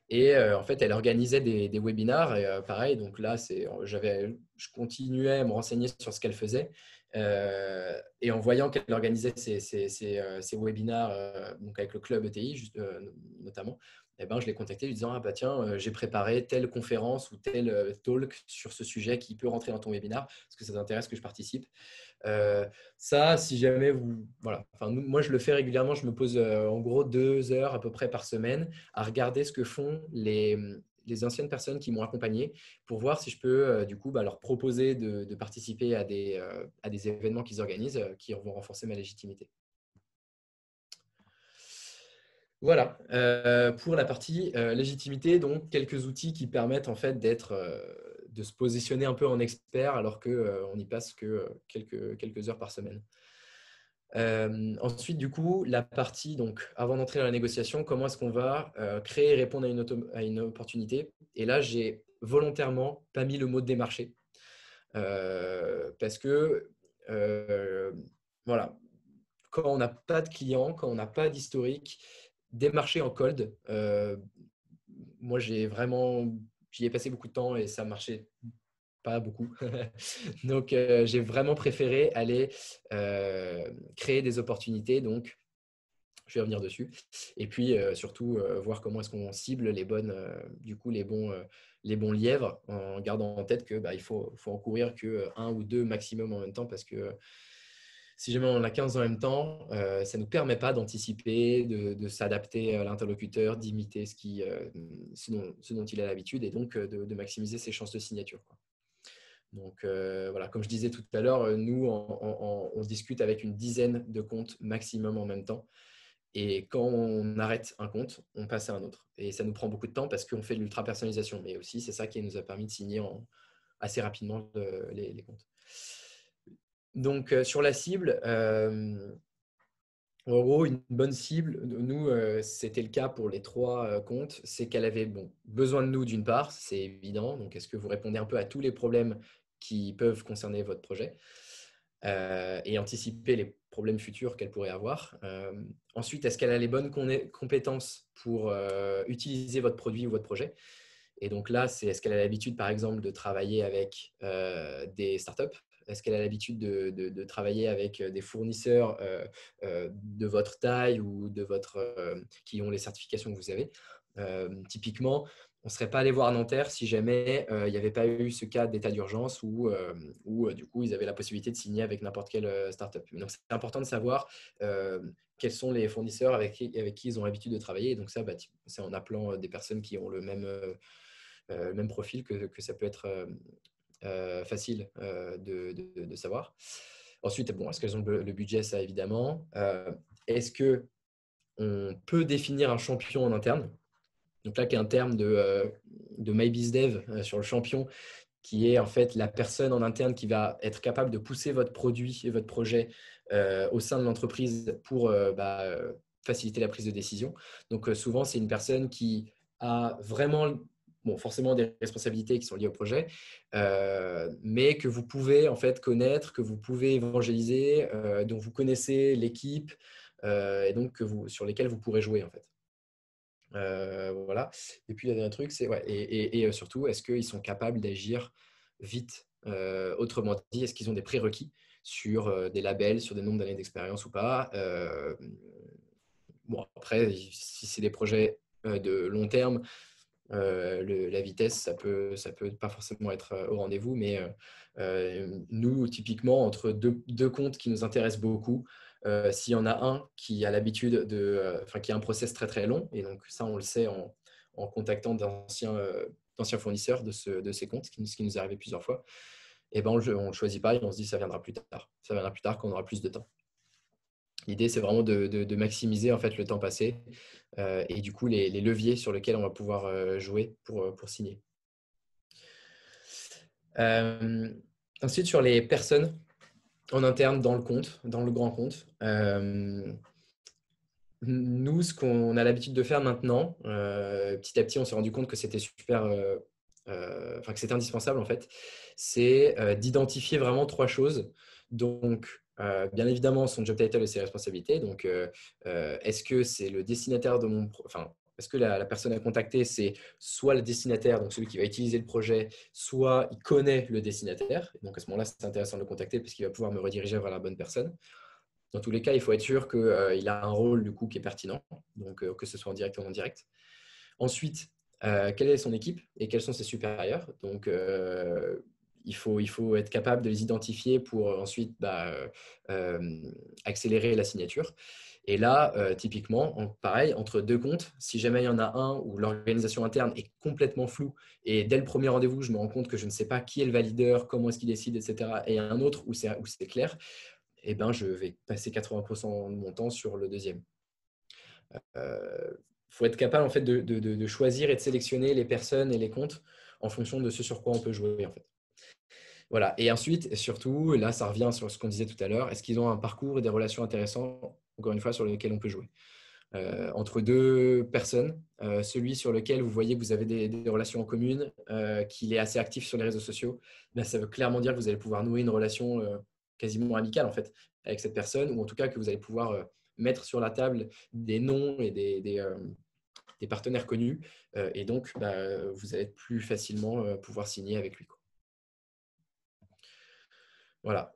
Et en fait, elle organisait des webinars. Et pareil, donc là, je continuais à me renseigner sur ce qu'elle faisait. Et en voyant qu'elle organisait ces webinars donc avec le club ETI, notamment, je l'ai contacté en lui disant tiens, j'ai préparé telle conférence ou tel talk sur ce sujet qui peut rentrer dans ton webinar. Est-ce que ça t'intéresse que je participe? Ça, si jamais vous… Voilà. Moi, je le fais régulièrement. Je me pose en gros 2 heures à peu près par semaine à regarder ce que font les anciennes personnes qui m'ont accompagné pour voir si je peux du coup leur proposer de participer à des événements qu'ils organisent qui vont renforcer ma légitimité. Voilà, pour la partie légitimité, donc quelques outils qui permettent en fait de se positionner un peu en expert alors qu'on n'y passe que quelques heures par semaine. Ensuite, du coup, la partie, donc, avant d'entrer dans la négociation, comment est-ce qu'on va créer et répondre à une opportunité? Et là, j'ai volontairement pas mis le mot démarcher parce que voilà, quand on n'a pas de clients, quand on n'a pas d'historique, démarcher en cold, moi, j'y ai passé beaucoup de temps et ça marchait pas beaucoup. Donc, j'ai vraiment préféré aller créer des opportunités. Donc, je vais revenir dessus. Et puis, surtout, voir comment est-ce qu'on cible du coup, les bons lièvres en gardant en tête que il faut en courir que un ou deux maximum en même temps parce que si jamais on en a 15 en même temps, ça ne nous permet pas d'anticiper, de s'adapter à l'interlocuteur, d'imiter ce dont il a l'habitude et donc de maximiser ses chances de signature, quoi. Donc voilà, comme je disais tout à l'heure, nous, on discute avec une dizaine de comptes maximum en même temps. Et quand on arrête un compte, on passe à un autre. Et ça nous prend beaucoup de temps parce qu'on fait de l'ultra-personnalisation. Mais aussi, c'est ça qui nous a permis de signer assez rapidement les comptes. Donc, sur la cible, en gros, une bonne cible, nous, c'était le cas pour les 3 comptes, c'est qu'elle avait besoin de nous d'une part, c'est évident. Donc, est-ce que vous répondez un peu à tous les problèmes qui peuvent concerner votre projet et anticiper les problèmes futurs qu'elle pourrait avoir. Ensuite, est-ce qu'elle a les bonnes compétences pour utiliser votre produit ou votre projet? Et donc là, c'est est-ce qu'elle a l'habitude, par exemple, de travailler avec des startups? Est-ce qu'elle a l'habitude de travailler avec des fournisseurs de votre taille ou qui ont les certifications que vous avez? Typiquement, on ne serait pas allé voir Nanterre si jamais il n'y avait pas eu ce cas d'état d'urgence où du coup, ils avaient la possibilité de signer avec n'importe quelle startup. Donc, c'est important de savoir quels sont les fournisseurs avec qui ils ont l'habitude de travailler. Et donc, ça, c'est en appelant des personnes qui ont le même profil que ça peut être facile de savoir. Ensuite, est-ce qu'elles ont le budget? Ça, évidemment. Est-ce qu'on peut définir un champion en interne? Donc là, qui est un terme de MyBizDev sur le champion, qui est en fait la personne en interne qui va être capable de pousser votre produit et votre projet au sein de l'entreprise pour faciliter la prise de décision. Donc souvent, c'est une personne qui a vraiment, forcément des responsabilités qui sont liées au projet, mais que vous pouvez en fait connaître, que vous pouvez évangéliser, dont vous connaissez l'équipe et donc sur lesquels vous pourrez jouer en fait. Voilà. Et puis, le dernier truc, c'est surtout, est-ce qu'ils sont capables d'agir vite? Autrement dit, est-ce qu'ils ont des prérequis sur des labels, sur des nombres d'années d'expérience ou pas? Après, si c'est des projets de long terme, la vitesse, ça peut pas forcément être au rendez-vous, mais nous, typiquement, entre deux comptes qui nous intéressent beaucoup, s'il y en a un qui a l'habitude qui a un process très très long, et donc ça, on le sait en contactant d'anciens fournisseurs de ces comptes, ce qui nous est arrivé plusieurs fois, et on ne le choisit pas et on se dit ça viendra plus tard. Ça viendra plus tard quand on aura plus de temps. L'idée, c'est vraiment de maximiser en fait, le temps passé et du coup, les leviers sur lesquels on va pouvoir jouer pour signer. Ensuite, sur les personnes en interne dans le compte, dans le grand compte, nous, ce qu'on a l'habitude de faire maintenant, petit à petit, on s'est rendu compte que c'était que c'était indispensable en fait, c'est d'identifier vraiment 3 choses. Donc, bien évidemment, son job title et ses responsabilités. Donc, est-ce que c'est le destinataire est-ce que la personne à contacter, c'est soit le destinataire, donc celui qui va utiliser le projet, soit il connaît le destinataire. Donc, à ce moment-là, c'est intéressant de le contacter parce qu'il va pouvoir me rediriger vers la bonne personne. Dans tous les cas, il faut être sûr qu'il a un rôle du coup qui est pertinent, donc que ce soit en direct ou en indirect. Ensuite, quelle est son équipe et quels sont ses supérieurs? Donc, il faut être capable de les identifier pour ensuite accélérer la signature. Et là, typiquement, pareil, entre deux comptes, si jamais il y en a un où l'organisation interne est complètement floue et dès le premier rendez-vous, je me rends compte que je ne sais pas qui est le valideur, comment est-ce qu'il décide, etc. Et un autre où c'est clair, je vais passer 80% de mon temps sur le deuxième. Faut être capable en fait, de choisir et de sélectionner les personnes et les comptes en fonction de ce sur quoi on peut jouer. En fait. Voilà. Et ensuite, surtout, là, ça revient sur ce qu'on disait tout à l'heure, est-ce qu'ils ont un parcours et des relations intéressantes, encore une fois, sur lesquelles on peut jouer entre deux personnes, celui sur lequel vous voyez que vous avez des relations en commune, qu'il est assez actif sur les réseaux sociaux, ça veut clairement dire que vous allez pouvoir nouer une relation quasiment amicale en fait, avec cette personne, ou en tout cas que vous allez pouvoir mettre sur la table des noms et des partenaires connus, et donc vous allez plus facilement pouvoir signer avec lui. Voilà.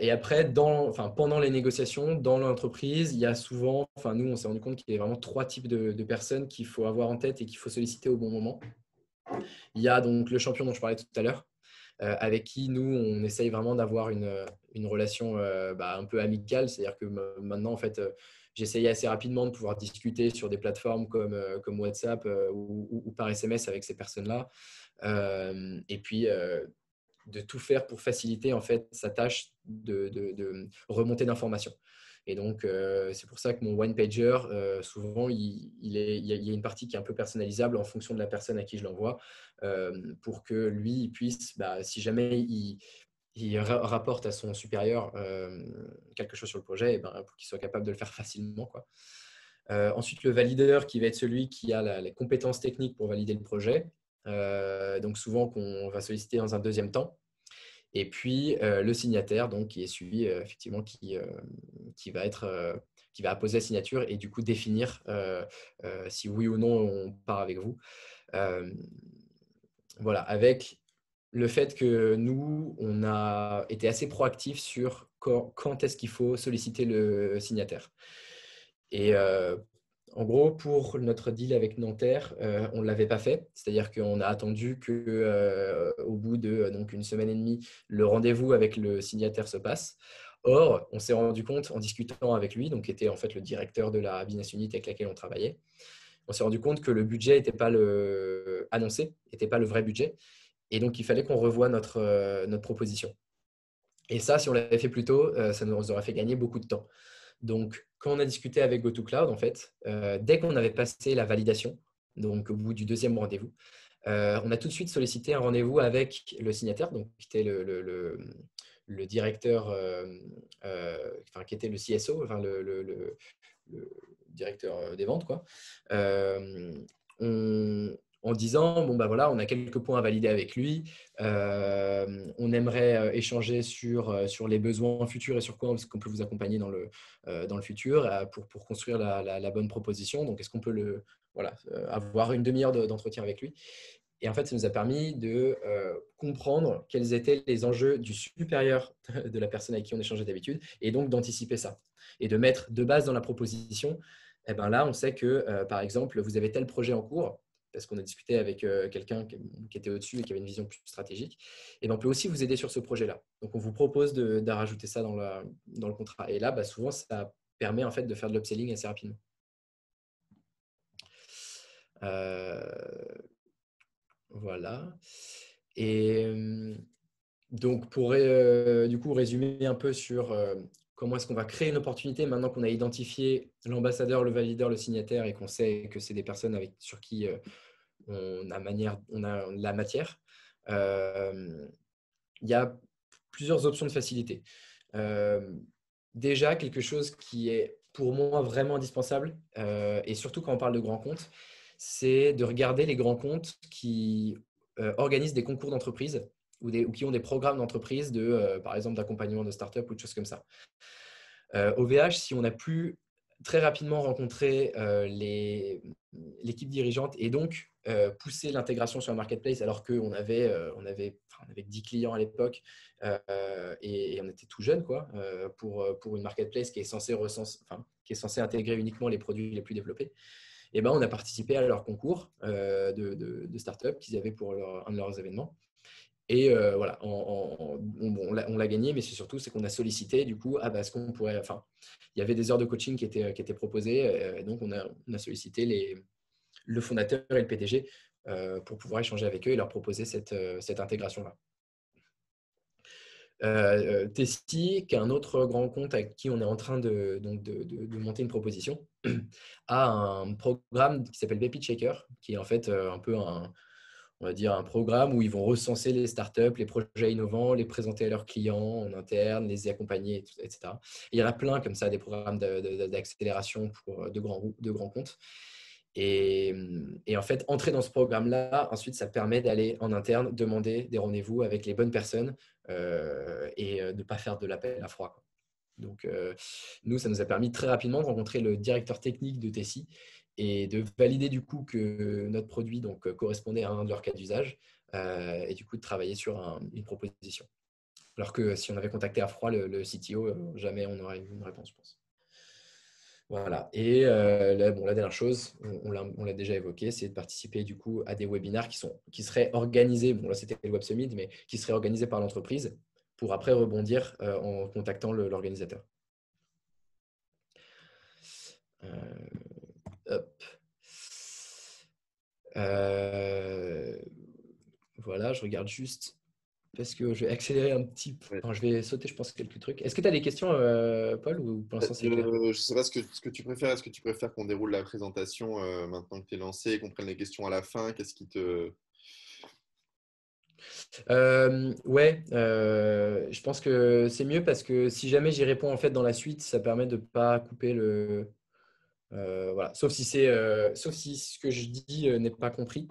Et après, pendant les négociations, dans l'entreprise, il y a souvent, nous, on s'est rendu compte qu'il y a vraiment 3 types de personnes qu'il faut avoir en tête et qu'il faut solliciter au bon moment. Il y a donc le champion dont je parlais tout à l'heure, avec qui nous, on essaye vraiment d'avoir une relation un peu amicale. C'est-à-dire que maintenant, en fait, j'essaye assez rapidement de pouvoir discuter sur des plateformes comme WhatsApp ou par SMS avec ces personnes-là. Et puis, de tout faire pour faciliter en fait sa tâche de remontée d'informations. Et donc, c'est pour ça que mon one-pager, souvent, il y a une partie qui est un peu personnalisable en fonction de la personne à qui je l'envoie, pour que lui, il puisse, si jamais il rapporte à son supérieur quelque chose sur le projet, et pour qu'il soit capable de le faire facilement, quoi. Ensuite, le valideur qui va être celui qui a les compétences techniques pour valider le projet. Donc souvent qu'on va solliciter dans un deuxième temps. Et puis le signataire, donc qui est celui effectivement qui va apposer la signature et du coup définir si oui ou non on part avec vous. Voilà, avec le fait que nous, on a été assez proactifs sur quand est-ce qu'il faut solliciter le signataire. Et en gros, pour notre deal avec Nanterre, on ne l'avait pas fait. C'est-à-dire qu'on a attendu qu'au bout de donc, une semaine et demie, le rendez-vous avec le signataire se passe. Or, on s'est rendu compte en discutant avec lui, donc qui était en fait le directeur de la business unit avec laquelle on travaillait, on s'est rendu compte que le budget n'était pas annoncé, n'était pas le vrai budget. Et donc, il fallait qu'on revoie notre proposition. Et ça, si on l'avait fait plus tôt, ça nous aurait fait gagner beaucoup de temps. Donc, quand on a discuté avec GoToCloud, en fait, dès qu'on avait passé la validation, donc au bout du deuxième rendez-vous, on a tout de suite sollicité un rendez-vous avec le signataire, donc qui était le directeur, qui était le CSO, le directeur des ventes, quoi. En disant, bon, voilà, on a quelques points à valider avec lui. On aimerait échanger sur les besoins futurs et sur quoi on peut vous accompagner dans le futur pour construire la bonne proposition. Donc, est-ce qu'on peut avoir une demi-heure d'entretien avec lui? Et en fait, ça nous a permis de comprendre quels étaient les enjeux du supérieur de la personne avec qui on échangeait d'habitude et donc d'anticiper ça. Et de mettre de base dans la proposition, là, on sait que, par exemple, vous avez tel projet en cours, parce qu'on a discuté avec quelqu'un qui était au-dessus et qui avait une vision plus stratégique, et on peut aussi vous aider sur ce projet-là. Donc, on vous propose de rajouter ça dans le contrat. Et là, souvent, ça permet en fait de faire de l'upselling assez rapidement. Voilà. Et donc, pour du coup résumer un peu sur comment est-ce qu'on va créer une opportunité maintenant qu'on a identifié l'ambassadeur, le valideur, le signataire et qu'on sait que c'est des personnes sur qui on a la matière. Il y a plusieurs options de facilité. Déjà, quelque chose qui est pour moi vraiment indispensable, et surtout quand on parle de grands comptes, c'est de regarder les grands comptes qui organisent des concours d'entreprise ou qui ont des programmes d'entreprise par exemple, d'accompagnement de start-up ou de choses comme ça. Au VH, si on a pu très rapidement rencontrer l'équipe dirigeante et donc pousser l'intégration sur un marketplace alors qu'on avait 10 clients à l'époque et on était tout jeune pour une marketplace qui est censée intégrer uniquement les produits les plus développés. Et on a participé à leur concours de start-up qu'ils avaient pour un de leurs événements. Et voilà, on l'a gagné, mais c'est qu'on a sollicité du coup, est-ce qu'on pourrait, il y avait des heures de coaching qui étaient proposées, et donc on a sollicité le fondateur et le PDG pour pouvoir échanger avec eux et leur proposer cette intégration-là. Tessie, qui est un autre grand compte avec qui on est en train de monter une proposition, a un programme qui s'appelle BP Checker, qui est en fait un peu on va dire un programme où ils vont recenser les startups, les projets innovants, les présenter à leurs clients en interne, les accompagner, etc. Et il y en a plein comme ça, des programmes d'accélération de grands comptes. Et en fait, entrer dans ce programme-là, ensuite, ça permet d'aller en interne demander des rendez-vous avec les bonnes personnes et de ne pas faire de l'appel à froid, quoi. Donc, nous, ça nous a permis très rapidement de rencontrer le directeur technique de Tessie et de valider du coup que notre produit correspondait à un de leurs cas d'usage et du coup de travailler sur une proposition. Alors que si on avait contacté à froid le CTO, jamais on aurait eu une réponse, je pense. Voilà. Et la dernière chose, on l'a déjà évoqué, c'est de participer du coup à des webinaires qui seraient organisés, bon là c'était le Web Summit, mais qui seraient organisés par l'entreprise pour après rebondir en contactant l'organisateur. Hop. Voilà, je regarde juste parce que je vais accélérer un petit peu. Ouais. Enfin, je vais sauter, je pense, quelques trucs. Est-ce que tu as des questions, Paul, ou pour l'instant c'est clair? Je sais pas ce que tu préfères. Est-ce que tu préfères qu'on déroule la présentation maintenant que tu es lancé et qu'on prenne les questions à la fin? Qu'est-ce qui te… Ouais, je pense que c'est mieux parce que si jamais j'y réponds en fait dans la suite, ça permet de ne pas couper le. Voilà. Sauf si ce que je dis n'est pas compris.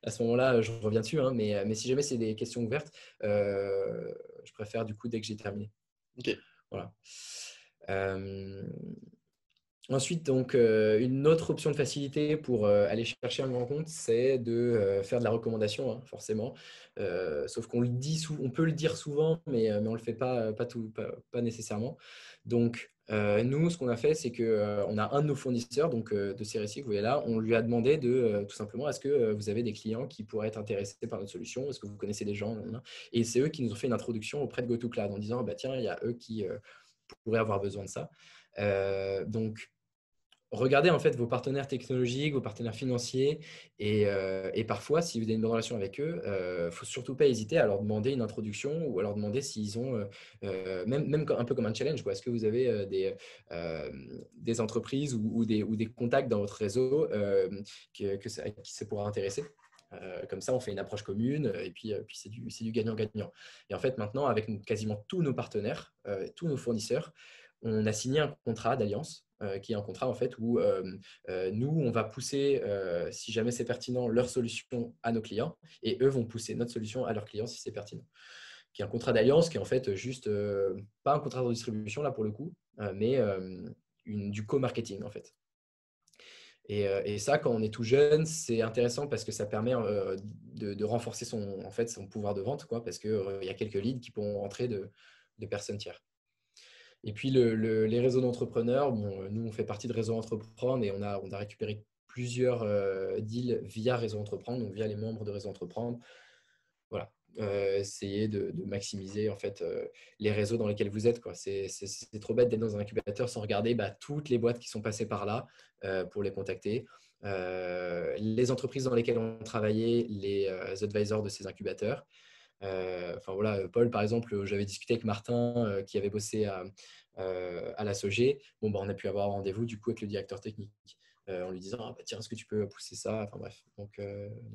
À ce moment-là, je reviens dessus, hein, mais si jamais c'est des questions ouvertes, je préfère du coup dès que j'ai terminé. Ok. Voilà. Ensuite, donc, une autre option de facilité pour aller chercher un grand compte, c'est de faire de la recommandation, hein, forcément. Sauf qu'on le dit, on peut le dire souvent, mais on ne le fait pas nécessairement. Donc, nous, ce qu'on a fait, c'est qu'on a un de nos fournisseurs donc, de ces récits que vous voyez là, on lui a demandé de tout simplement, est-ce que vous avez des clients qui pourraient être intéressés par notre solution? Est-ce que vous connaissez des gens? Et c'est eux qui nous ont fait une introduction auprès de GoToCloud en disant, bah, tiens, il y a eux qui pourraient avoir besoin de ça. Donc, regardez en fait vos partenaires technologiques, vos partenaires financiers et parfois, si vous avez une bonne relation avec eux, il ne faut surtout pas hésiter à leur demander une introduction ou à leur demander s'ils ont, même un peu comme un challenge, quoi. Est-ce que vous avez des entreprises ou des contacts dans votre réseau qui ça pourra intéresser? Comme ça, on fait une approche commune et puis c'est du gagnant-gagnant. Et en fait, maintenant, avec quasiment tous nos partenaires, tous nos fournisseurs, on a signé un contrat d'alliance qui est un contrat en fait où nous, on va pousser, si jamais c'est pertinent, leur solution à nos clients et eux vont pousser notre solution à leurs clients si c'est pertinent. Qui est un contrat d'alliance qui est en fait juste, pas un contrat de distribution là pour le coup, mais du co-marketing en fait. Et ça, quand on est tout jeune, c'est intéressant parce que ça permet de renforcer en fait, son pouvoir de vente, quoi, parce qu'il y a quelques leads qui pourront rentrer de personnes tiers. Et puis, les réseaux d'entrepreneurs, bon, nous, on fait partie de Réseau Entreprendre et on a récupéré plusieurs deals via Réseau Entreprendre, donc via les membres de Réseau Entreprendre. Voilà, essayer de maximiser en fait, les réseaux dans lesquels vous êtes, quoi. C'est trop bête d'être dans un incubateur sans regarder toutes les boîtes qui sont passées par là pour les contacter. Les entreprises dans lesquelles on travaillait, les advisors de ces incubateurs. Enfin voilà, Paul, par exemple, j'avais discuté avec Martin qui avait bossé à la SOG. Bon, on a pu avoir un rendez-vous du coup avec le directeur technique en lui disant ah, bah, tiens, est-ce que tu peux pousser ça? Enfin bref, donc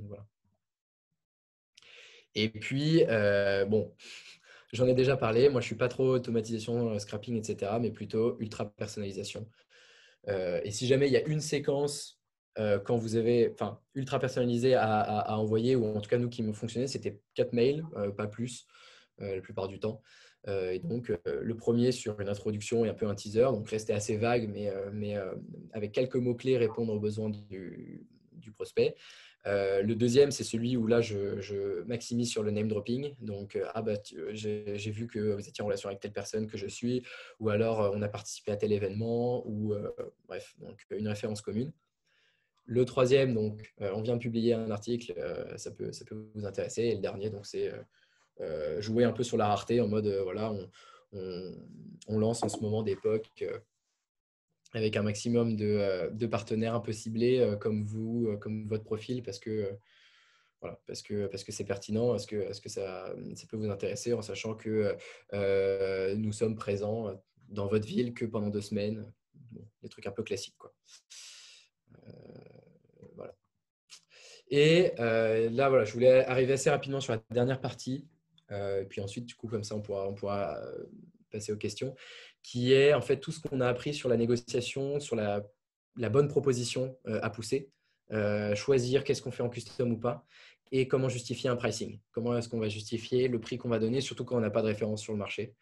voilà. Et puis, bon, j'en ai déjà parlé. Moi, je ne suis pas trop automatisation, scrapping, etc., mais plutôt ultra personnalisation. Et si jamais il y a une séquence quand vous avez, enfin, ultra personnalisée à envoyer, ou en tout cas, nous qui me fonctionnait, c'était 4 mails, pas plus, la plupart du temps. Et donc, le premier sur une introduction et un peu un teaser, donc rester assez vague, mais avec quelques mots-clés, répondre aux besoins du prospect. Le deuxième, c'est celui où là, je maximise sur le name dropping. Donc, j'ai vu que vous étiez en relation avec telle personne que je suis, ou alors on a participé à tel événement, ou bref, donc une référence commune. Le troisième, donc, on vient de publier un article, ça peut vous intéresser. Et le dernier, donc, c'est jouer un peu sur la rareté en mode, voilà, on lance en ce moment des POC avec un maximum de partenaires un peu ciblés comme vous, comme votre profil, parce que voilà, parce que c'est pertinent, est-ce que ça peut vous intéresser en sachant que nous sommes présents dans votre ville que pendant 2 semaines. Bon, des trucs un peu classiques, quoi. Voilà. Et là, voilà, je voulais arriver assez rapidement sur la dernière partie. Et puis ensuite, du coup, comme ça, on pourra passer aux questions, qui est en fait tout ce qu'on a appris sur la négociation, sur la bonne proposition à pousser, choisir qu'est-ce qu'on fait en custom ou pas, et comment justifier un pricing. Comment est-ce qu'on va justifier le prix qu'on va donner, surtout quand on n'a pas de référence sur le marché.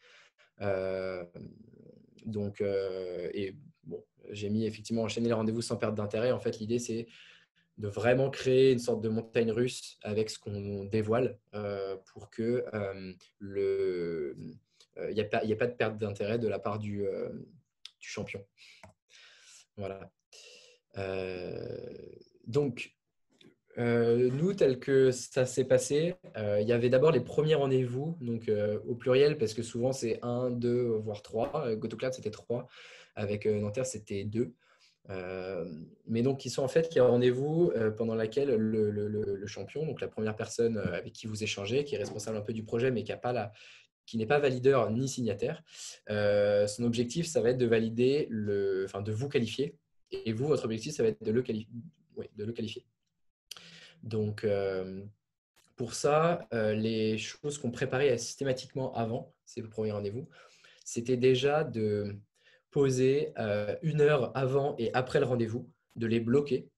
Et bon, j'ai mis effectivement enchaîner les rendez-vous sans perte d'intérêt. En fait, l'idée, c'est de vraiment créer une sorte de montagne russe avec ce qu'on dévoile pour que il n'y ait pas de perte d'intérêt de la part du champion. Voilà. Donc, nous, tel que ça s'est passé, il y avait d'abord les premiers rendez-vous, donc au pluriel, parce que souvent c'est 1, 2, voire 3. GoToCloud, c'était 3. Avec Nanterre, c'était 2. Mais donc, qui sont en fait les rendez-vous pendant lesquels le champion, donc la première personne avec qui vous échangez, qui est responsable un peu du projet, mais qui n'est pas valideur ni signataire, son objectif, ça va être de valider, de vous qualifier. Et vous, votre objectif, ça va être de le qualifier. Donc, pour ça, les choses qu'on préparait systématiquement avant ces premiers rendez-vous, c'était déjà de poser 1 heure avant et après le rendez-vous, de les bloquer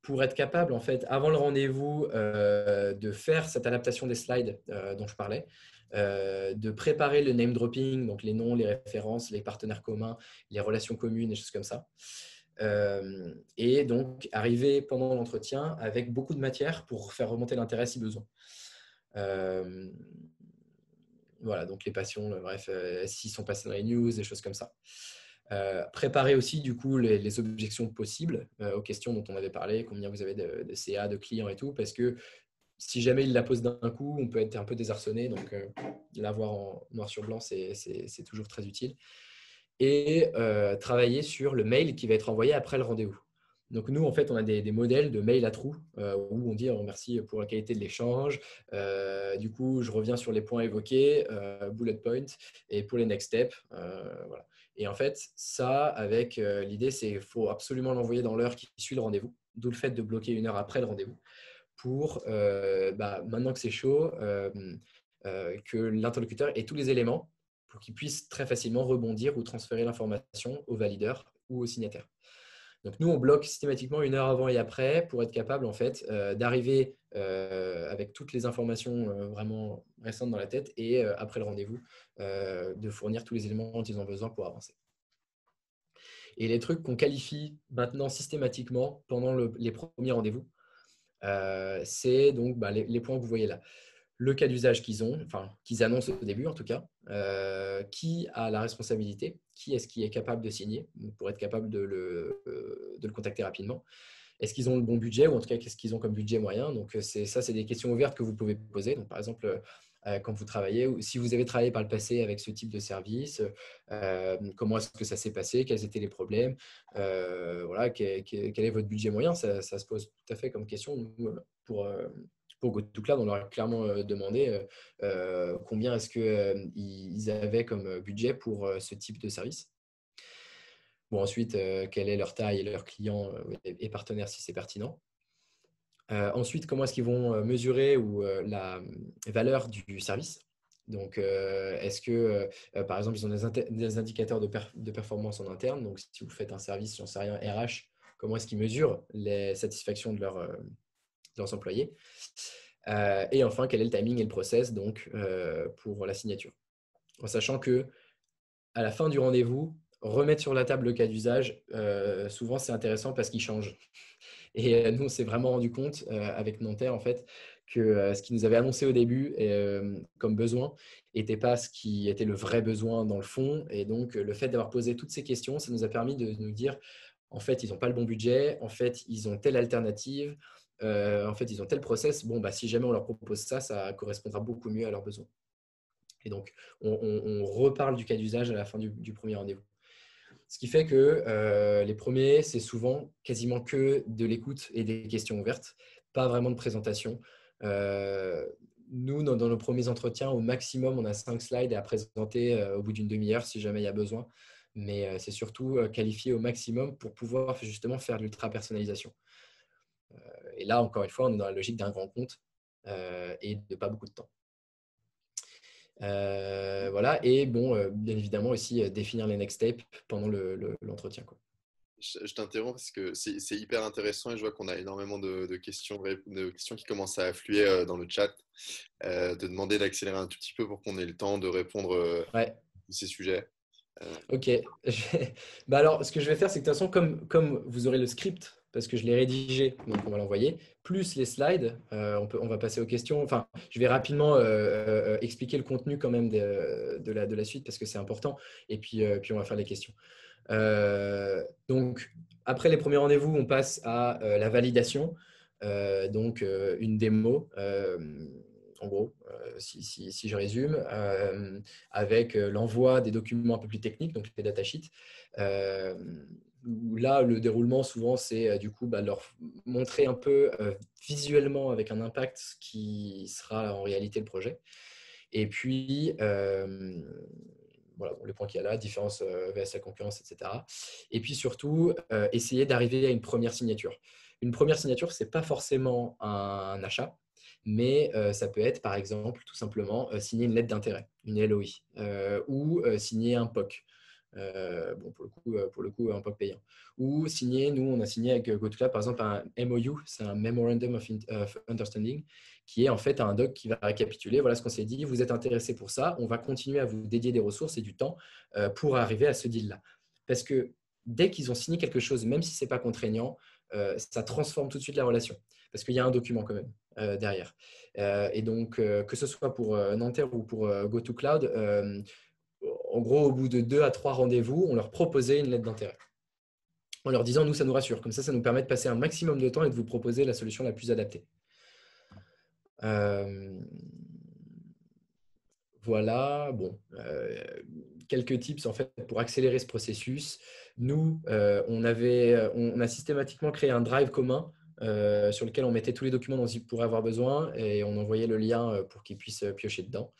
pour être capable, en fait, avant le rendez-vous, de faire cette adaptation des slides dont je parlais, de préparer le name dropping, donc les noms, les références, les partenaires communs, les relations communes, des choses comme ça. Et donc, arriver pendant l'entretien avec beaucoup de matière pour faire remonter l'intérêt si besoin. Voilà, donc les passions, bref, s'ils sont passés dans les news, des choses comme ça. Préparer aussi du coup les objections possibles aux questions dont on avait parlé, combien vous avez de CA, de clients et tout, parce que si jamais ils la posent d'un coup, on peut être un peu désarçonné, donc l'avoir en noir sur blanc, c'est toujours très utile. Et travailler sur le mail qui va être envoyé après le rendez-vous. Donc nous, en fait, on a des modèles de mail à trous où on dit merci pour la qualité de l'échange. Du coup, je reviens sur les points évoqués, bullet point, et pour les next steps. Voilà. Et en fait, ça, avec l'idée, c'est qu'il faut absolument l'envoyer dans l'heure qui suit le rendez-vous, d'où le fait de bloquer 1 heure après le rendez-vous, pour, maintenant que c'est chaud, que l'interlocuteur ait tous les éléments pour qu'il puisse très facilement rebondir ou transférer l'information au valideur ou au signataire. Donc, nous, on bloque systématiquement 1 heure avant et après pour être capable en fait, d'arriver avec toutes les informations vraiment récentes dans la tête et après le rendez-vous, de fournir tous les éléments dont ils ont besoin pour avancer. Et les trucs qu'on qualifie maintenant systématiquement pendant les premiers rendez-vous, c'est donc les points que vous voyez là. Le cas d'usage qu'ils ont, enfin qu'ils annoncent au début en tout cas, qui a la responsabilité, qui est-ce qui est capable de signer pour être capable de le contacter rapidement. Est-ce qu'ils ont le bon budget ou en tout cas qu'est-ce qu'ils ont comme budget moyen. Donc c'est des questions ouvertes que vous pouvez poser. Donc par exemple, quand vous travaillez ou si vous avez travaillé par le passé avec ce type de service, comment est-ce que ça s'est passé, quels étaient les problèmes, voilà, quel est votre budget moyen, ça se pose tout à fait comme question. Nous, pour GoToCloud, on leur a clairement demandé combien est-ce qu'ils avaient comme budget pour ce type de service. Bon, ensuite, quelle est leur taille et leurs clients et partenaires si c'est pertinent. Ensuite, comment est-ce qu'ils vont mesurer la valeur du service. Donc, est-ce que, par exemple, ils ont des indicateurs de performance en interne. Donc, si vous faites un service, j'en sais rien, RH, comment est-ce qu'ils mesurent les satisfactions de leurs employés. Et enfin, quel est le timing et le process donc, pour la signature. En sachant que à la fin du rendez-vous, remettre sur la table le cas d'usage, souvent c'est intéressant parce qu'il change. Et nous, on s'est vraiment rendu compte avec Nanterre en fait, que ce qu'ils nous avaient annoncé au début comme besoin n'était pas ce qui était le vrai besoin dans le fond. Et donc, le fait d'avoir posé toutes ces questions, ça nous a permis de nous dire en fait, ils n'ont pas le bon budget, en fait, ils ont telle alternative, en fait, ils ont tel process. Bon, si jamais on leur propose ça, ça correspondra beaucoup mieux à leurs besoins. Et donc, on reparle du cas d'usage à la fin du premier rendez-vous. Ce qui fait que les premiers, c'est souvent quasiment que de l'écoute et des questions ouvertes, pas vraiment de présentation. Nous, dans nos premiers entretiens, au maximum, on a 5 slides à présenter au bout d'une demi-heure si jamais il y a besoin. Mais c'est surtout qualifié au maximum pour pouvoir justement faire de l'ultra-personnalisation. Et là, encore une fois, on est dans la logique d'un grand compte et de pas beaucoup de temps. Voilà. Et bon, bien évidemment aussi définir les next steps pendant l'entretien. Je t'interromps parce que c'est hyper intéressant et je vois qu'on a énormément de questions qui commencent à affluer dans le chat. Te demander d'accélérer un tout petit peu pour qu'on ait le temps de répondre Ouais. à ces sujets. Ok. Alors, ce que je vais faire, c'est que de toute façon, comme vous aurez le script parce que je l'ai rédigé, donc on va l'envoyer, plus les slides. On va passer aux questions. Enfin, je vais rapidement expliquer le contenu quand même de la suite parce que c'est important. Et puis on va faire les questions. Donc, après les premiers rendez-vous, on passe à la validation. Donc, une démo, en gros, si je résume, avec l'envoi des documents un peu plus techniques, donc les datasheets. Où là, le déroulement, souvent, c'est du coup leur montrer un peu visuellement avec un impact ce qui sera en réalité le projet. Et puis, voilà, le point qu'il y a là, différence vs la concurrence, etc. Et puis surtout, essayer d'arriver à une première signature. Une première signature, ce n'est pas forcément un achat, mais ça peut être, par exemple, tout simplement signer une lettre d'intérêt, une LOI, ou signer un POC. Bon, pour le coup, un POC payant. Ou signer, nous, on a signé avec GoToCloud, par exemple, un MOU, c'est un Memorandum of Understanding, qui est en fait un doc qui va récapituler, voilà ce qu'on s'est dit, vous êtes intéressé pour ça, on va continuer à vous dédier des ressources et du temps pour arriver à ce deal-là. Parce que dès qu'ils ont signé quelque chose, même si ce n'est pas contraignant, ça transforme tout de suite la relation. Parce qu'il y a un document quand même derrière. Et donc, que ce soit pour Nanterre ou pour GoToCloud, en gros, au bout de 2 à 3 rendez-vous, on leur proposait une lettre d'intérêt. En leur disant, nous, ça nous rassure. Comme ça nous permet de passer un maximum de temps et de vous proposer la solution la plus adaptée. Voilà, bon, quelques tips en fait pour accélérer ce processus. Nous, on a systématiquement créé un drive commun sur lequel on mettait tous les documents dont ils pourraient avoir besoin et on envoyait le lien pour qu'ils puissent piocher dedans.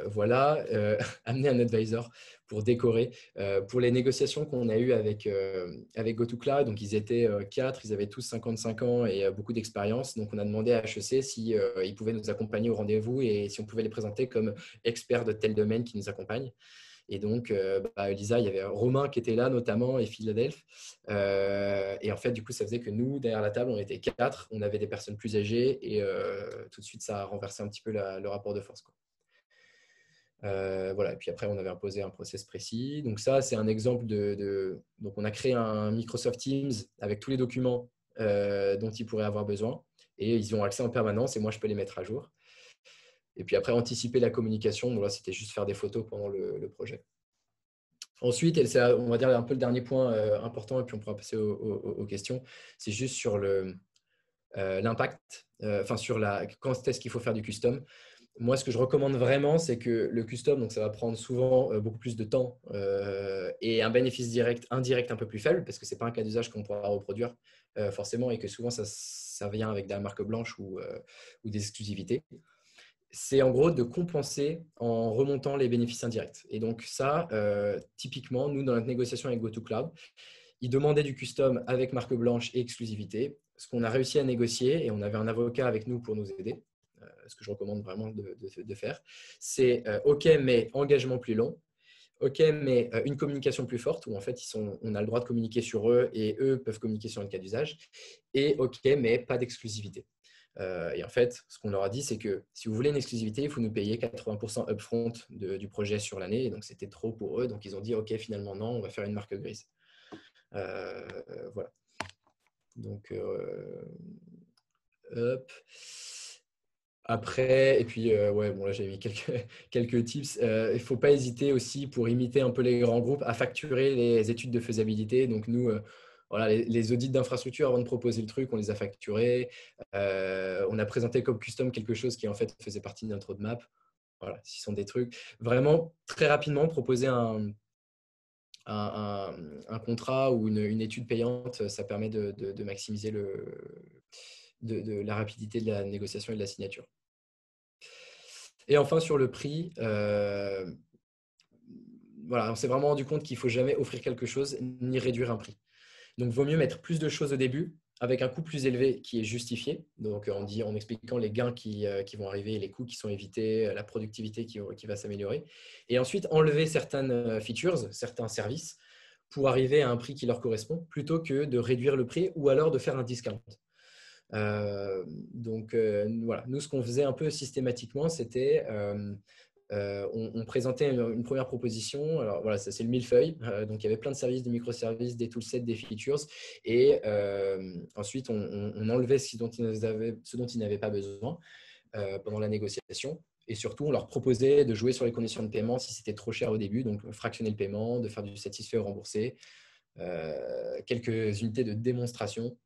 Voilà, amener un advisor pour décorer. Pour les négociations qu'on a eues avec GoToCloud, donc ils étaient 4, ils avaient tous 55 ans et beaucoup d'expérience. Donc on a demandé à HEC si ils pouvaient nous accompagner au rendez-vous et si on pouvait les présenter comme experts de tel domaine qui nous accompagnent. Et donc, Elisa, il y avait Romain qui était là notamment et Philadelphie. Et en fait, du coup, ça faisait que nous, derrière la table, on était 4, on avait des personnes plus âgées et tout de suite, ça a renversé un petit peu le rapport de force, quoi. Voilà. Et puis après, on avait imposé un process précis. Donc ça, c'est un exemple Donc, on a créé un Microsoft Teams avec tous les documents dont ils pourraient avoir besoin. Et ils ont accès en permanence et moi, je peux les mettre à jour. Et puis après, anticiper la communication. Donc là, c'était juste faire des photos pendant le projet. Ensuite, et c'est, on va dire un peu le dernier point important, et puis on pourra passer aux questions, c'est juste sur l'impact, sur quand est-ce qu'il faut faire du custom. Moi, ce que je recommande vraiment, c'est que le custom, donc ça va prendre souvent beaucoup plus de temps et un bénéfice indirect un peu plus faible, parce que ce n'est pas un cas d'usage qu'on pourra reproduire forcément, et que souvent, ça vient avec de la marque blanche ou des exclusivités. C'est en gros de compenser en remontant les bénéfices indirects. Et donc ça, typiquement, nous, dans notre négociation avec GoToCloud, ils demandaient du custom avec marque blanche et exclusivité. Ce qu'on a réussi à négocier, et on avait un avocat avec nous pour nous aider, ce que je recommande vraiment de faire, c'est OK, mais engagement plus long. OK, mais une communication plus forte où en fait, on a le droit de communiquer sur eux et eux peuvent communiquer sur un cas d'usage. Et OK, mais pas d'exclusivité. Et en fait, ce qu'on leur a dit, c'est que si vous voulez une exclusivité, il faut nous payer 80% upfront du projet sur l'année. Et donc, c'était trop pour eux. Donc, ils ont dit, OK, finalement, non, on va faire une marque grise. Voilà. Donc, hop. Après, et puis, ouais, bon, là, j'ai mis quelques tips. Il ne faut pas hésiter aussi, pour imiter un peu les grands groupes, à facturer les études de faisabilité. Donc, nous, voilà, les audits d'infrastructure, avant de proposer le truc, on les a facturés. On a présenté comme custom quelque chose qui, en fait, faisait partie de notre roadmap. Voilà, ce sont des trucs. Vraiment, très rapidement, proposer un contrat ou une étude payante, ça permet de maximiser la rapidité de la négociation et de la signature. Et enfin, sur le prix, voilà, on s'est vraiment rendu compte qu'il ne faut jamais offrir quelque chose ni réduire un prix. Donc, il vaut mieux mettre plus de choses au début avec un coût plus élevé qui est justifié. Donc, en expliquant les gains qui vont arriver, les coûts qui sont évités, la productivité qui va s'améliorer. Et ensuite, enlever certaines features, certains services pour arriver à un prix qui leur correspond plutôt que de réduire le prix ou alors de faire un discount. Donc, voilà, nous, ce qu'on faisait un peu systématiquement, c'était on présentait une première proposition. Alors voilà, ça c'est le millefeuille. Donc il y avait plein de services, des microservices, des toolsets, des features. Et ensuite, on enlevait ce dont ils n'avaient pas besoin pendant la négociation. Et surtout, on leur proposait de jouer sur les conditions de paiement si c'était trop cher au début, donc fractionner le paiement, de faire du satisfait ou remboursé, quelques unités de démonstration